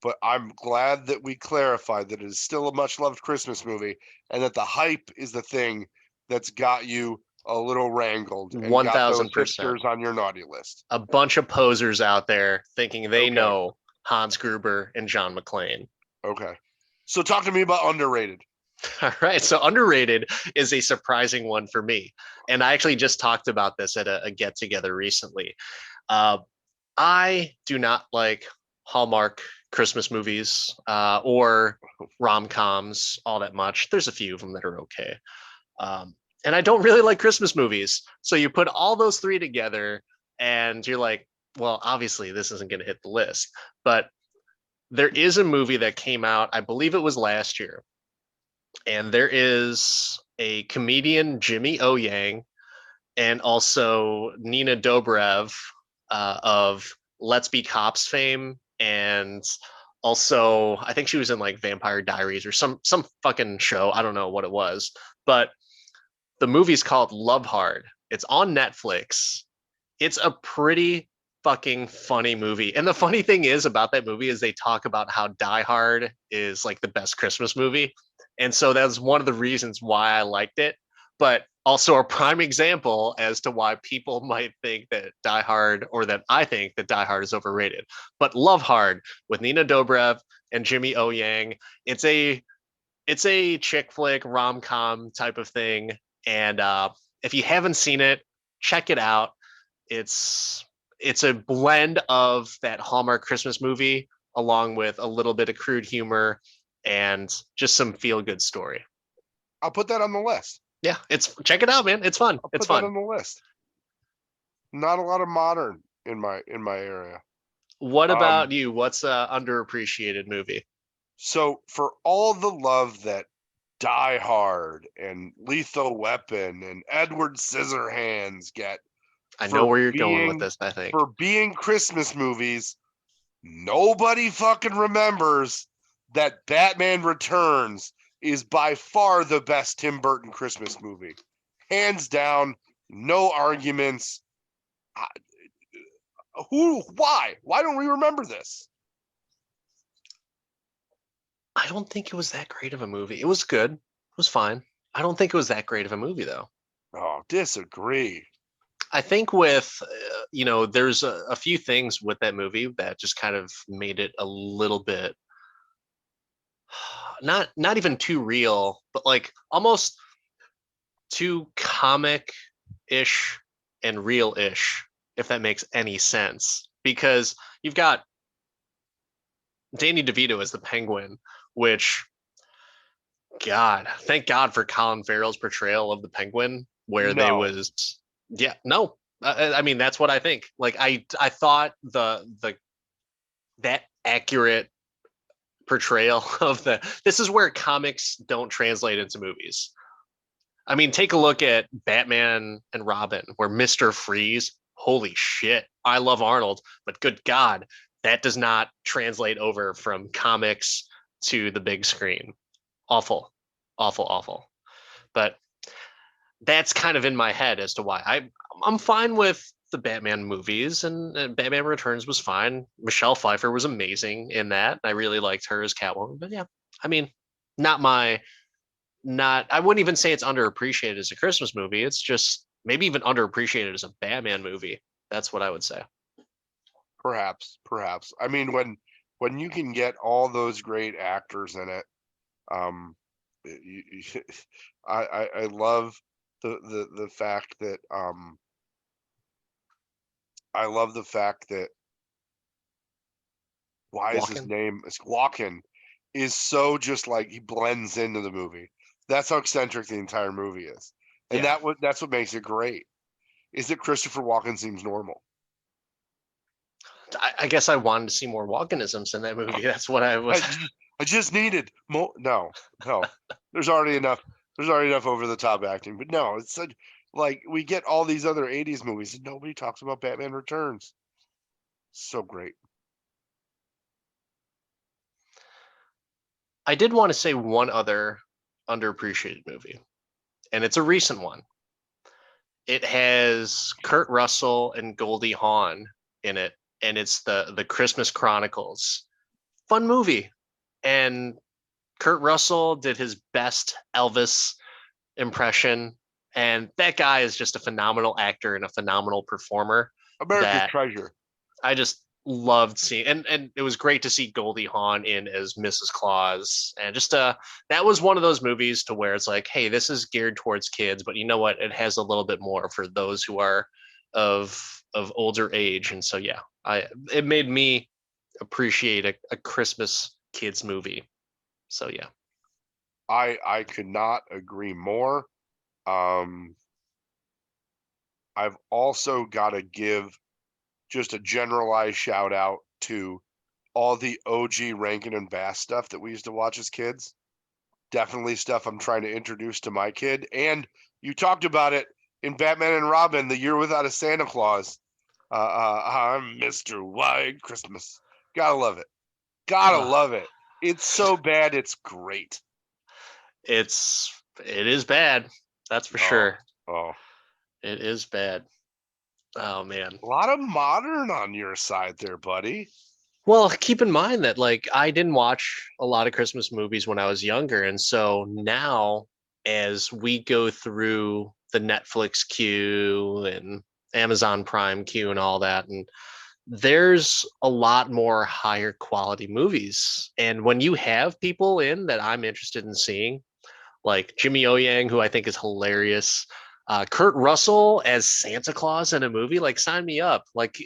but I'm glad that we clarified that it is still a much loved Christmas movie, and that the hype is the thing that's got you a little wrangled and got those 1000%. hipsters on your naughty list. A bunch of posers out there thinking they know Hans Gruber and John McClane. Okay. So talk to me about underrated. All right. So underrated is a surprising one for me. And I actually just talked about this at a get together recently. I do not like Hallmark Christmas movies or rom coms all that much. There's a few of them that are okay. And I don't really like Christmas movies. So you put all those three together and you're like, well, obviously this isn't going to hit the list. But there is a movie that came out, I believe it was last year. And there is a comedian, Jimmy O Yang, and also Nina Dobrev of Let's Be Cops fame. And also, I think she was in like Vampire Diaries or some fucking show. I don't know what it was. But the movie's called Love Hard. It's on Netflix. It's a pretty fucking funny movie. And the funny thing is about that movie is they talk about how Die Hard is like the best Christmas movie. And so that's one of the reasons why I liked it. But also a prime example as to why people might think that Die Hard or that I think that Die Hard is overrated. But Love Hard with Nina Dobrev and Jimmy O Yang, it's a chick flick rom-com type of thing. And if you haven't seen it, check it out. It's a blend of that Hallmark Christmas movie along with a little bit of crude humor and just some feel good story. I'll put that on the list. Yeah, check it out, man. It's fun. It's fun. That on the list. Not a lot of modern in my area. What about you? What's a underappreciated movie? So for all the love that Die Hard and Lethal Weapon and Edward Scissorhands get, I know where you're going with this, I think. For being Christmas movies, nobody fucking remembers that Batman Returns is by far the best Tim Burton Christmas movie. Hands down, no arguments. Why? Why don't we remember this? I don't think it was that great of a movie. It was good. It was fine. I don't think it was that great of a movie, though. Oh, disagree. I think with, there's a few things with that movie that just kind of made it a little bit, not even too real, but like almost too comic-ish and real-ish, if that makes any sense. Because you've got Danny DeVito as the Penguin, which, God, thank God for Colin Farrell's portrayal of the Penguin, where they No, was, yeah, no, I mean that's what I think. Like I thought the that accurate portrayal of the this is where comics don't translate into movies. I mean, take a look at Batman and Robin, where Mr. Freeze, holy shit, I love Arnold, but good God, that does not translate over from comics to the big screen. Awful, awful, awful. But that's kind of in my head as to why I'm fine with the Batman movies, and Batman Returns was fine. Michelle Pfeiffer was amazing in that. I really liked her as Catwoman. But yeah, I mean, not my not I wouldn't even say it's underappreciated as a Christmas movie. It's just maybe even underappreciated as a Batman movie. That's what I would say. perhaps. I mean, when you can get all those great actors in it, um, I love the fact that I love the fact that why is his Walking. name is Walken is so just like he blends into the movie. That's how eccentric the entire movie is, and Yeah. that's what makes it great. Is that Christopher Walken seems normal. I guess I wanted to see more Walkenisms in that movie. That's what I was. I just needed more. No, there's already enough. There's already enough over the top acting, but no, it's like we get all these other '80s movies and nobody talks about Batman Returns. So great. I did want to say one other underappreciated movie, and it's a recent one. It has Kurt Russell and Goldie Hawn in it, and it's the Christmas Chronicles. Fun movie, and Kurt Russell did his best Elvis impression, and that guy is just a phenomenal actor and a phenomenal performer America's that Treasure. I just loved seeing, and it was great to see Goldie Hawn in as Mrs. Claus, and just that was one of those movies to where it's like, hey, this is geared towards kids, but you know what, it has a little bit more for those who are of older age, and so yeah, I it made me appreciate a Christmas kids movie. So yeah, I could not agree more. Um, I've also got to give just a generalized shout out to all the OG Rankin and Bass stuff that we used to watch as kids. Definitely stuff I'm trying to introduce to my kid. And you talked about it in Batman and Robin, The Year Without a Santa Claus. I'm Mr. White Christmas. Gotta love it. Gotta uh, love it. It's so bad, it's great. it is bad, that's for Oh, sure. oh. It is bad. Oh man. A lot of modern on your side there, buddy. Well, keep in mind that like I didn't watch a lot of Christmas movies when I was younger, and so now as we go through the Netflix queue and Amazon Prime queue and all that, and there's a lot more higher quality movies. And when you have people in that I'm interested in seeing, like Jimmy O Yang, who I think is hilarious. Kurt Russell as Santa Claus in a movie, like sign me up. Like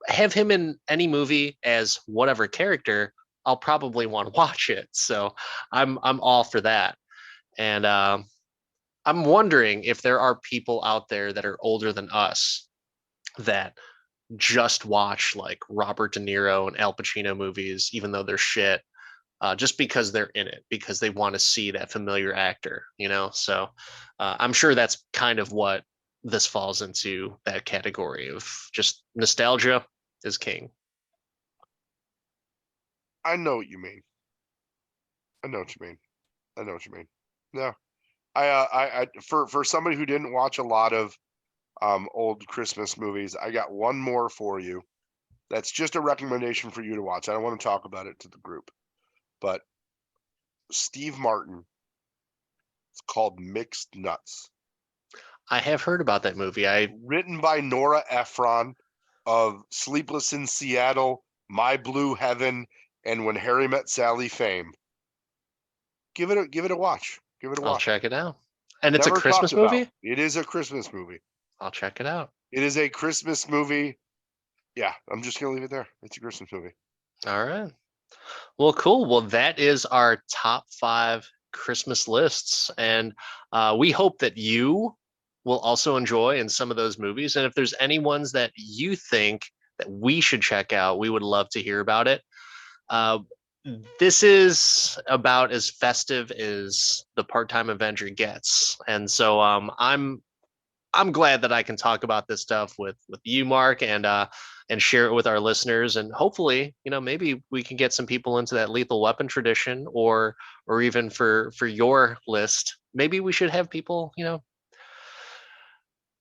have him in any movie as whatever character, I'll probably want to watch it. So I'm all for that. And I'm wondering if there are people out there that are older than us that just watch like Robert De Niro and Al Pacino movies, even though they're shit, just because they're in it, because they want to see that familiar actor, you know? So I'm sure that's kind of what this falls into, that category of just nostalgia is king. I know what you mean. I know what you mean. I know what you mean. Yeah. For somebody who didn't watch a lot of old Christmas movies, I got one more for you. That's just a recommendation for you to watch. I don't want to talk about it to the group, but Steve Martin. It's called Mixed Nuts. I have heard about that movie. I Written by Nora Ephron of Sleepless in Seattle, My Blue Heaven, and When Harry Met Sally fame. Give it a watch. Give it a I'll watch. check it out. And it's a Never Christmas talked about. movie? It is a Christmas movie. I'll check it out. It is a Christmas movie. Yeah, I'm just gonna leave it there. It's a Christmas movie. All right. Well, cool. Well, that is our top 5 Christmas lists. And we hope that you will also enjoy in some of those movies. And if there's any ones that you think that we should check out, we would love to hear about it. Uh, this is about as festive as the part-time Avenger gets. And so I'm glad that I can talk about this stuff with you, Mark, and share it with our listeners, and hopefully, maybe we can get some people into that Lethal Weapon tradition, or even for your list, maybe we should have people,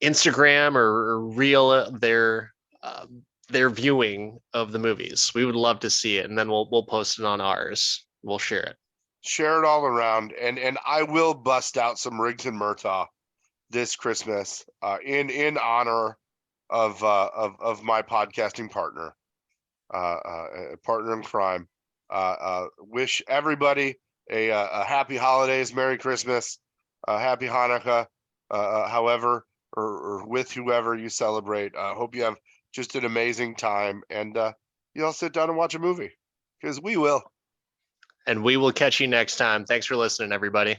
Instagram or reel their viewing of the movies. We would love to see it, and then we'll post it on ours. We'll share it. Share it all around, and I will bust out some Rigton Murtaugh this Christmas in honor of my podcasting partner, partner in crime. Wish everybody a happy holidays, Merry Christmas, Happy Hanukkah, however or with whoever you celebrate. Hope you have just an amazing time, and you all sit down and watch a movie, because we will. And we will catch you next time. Thanks for listening, everybody.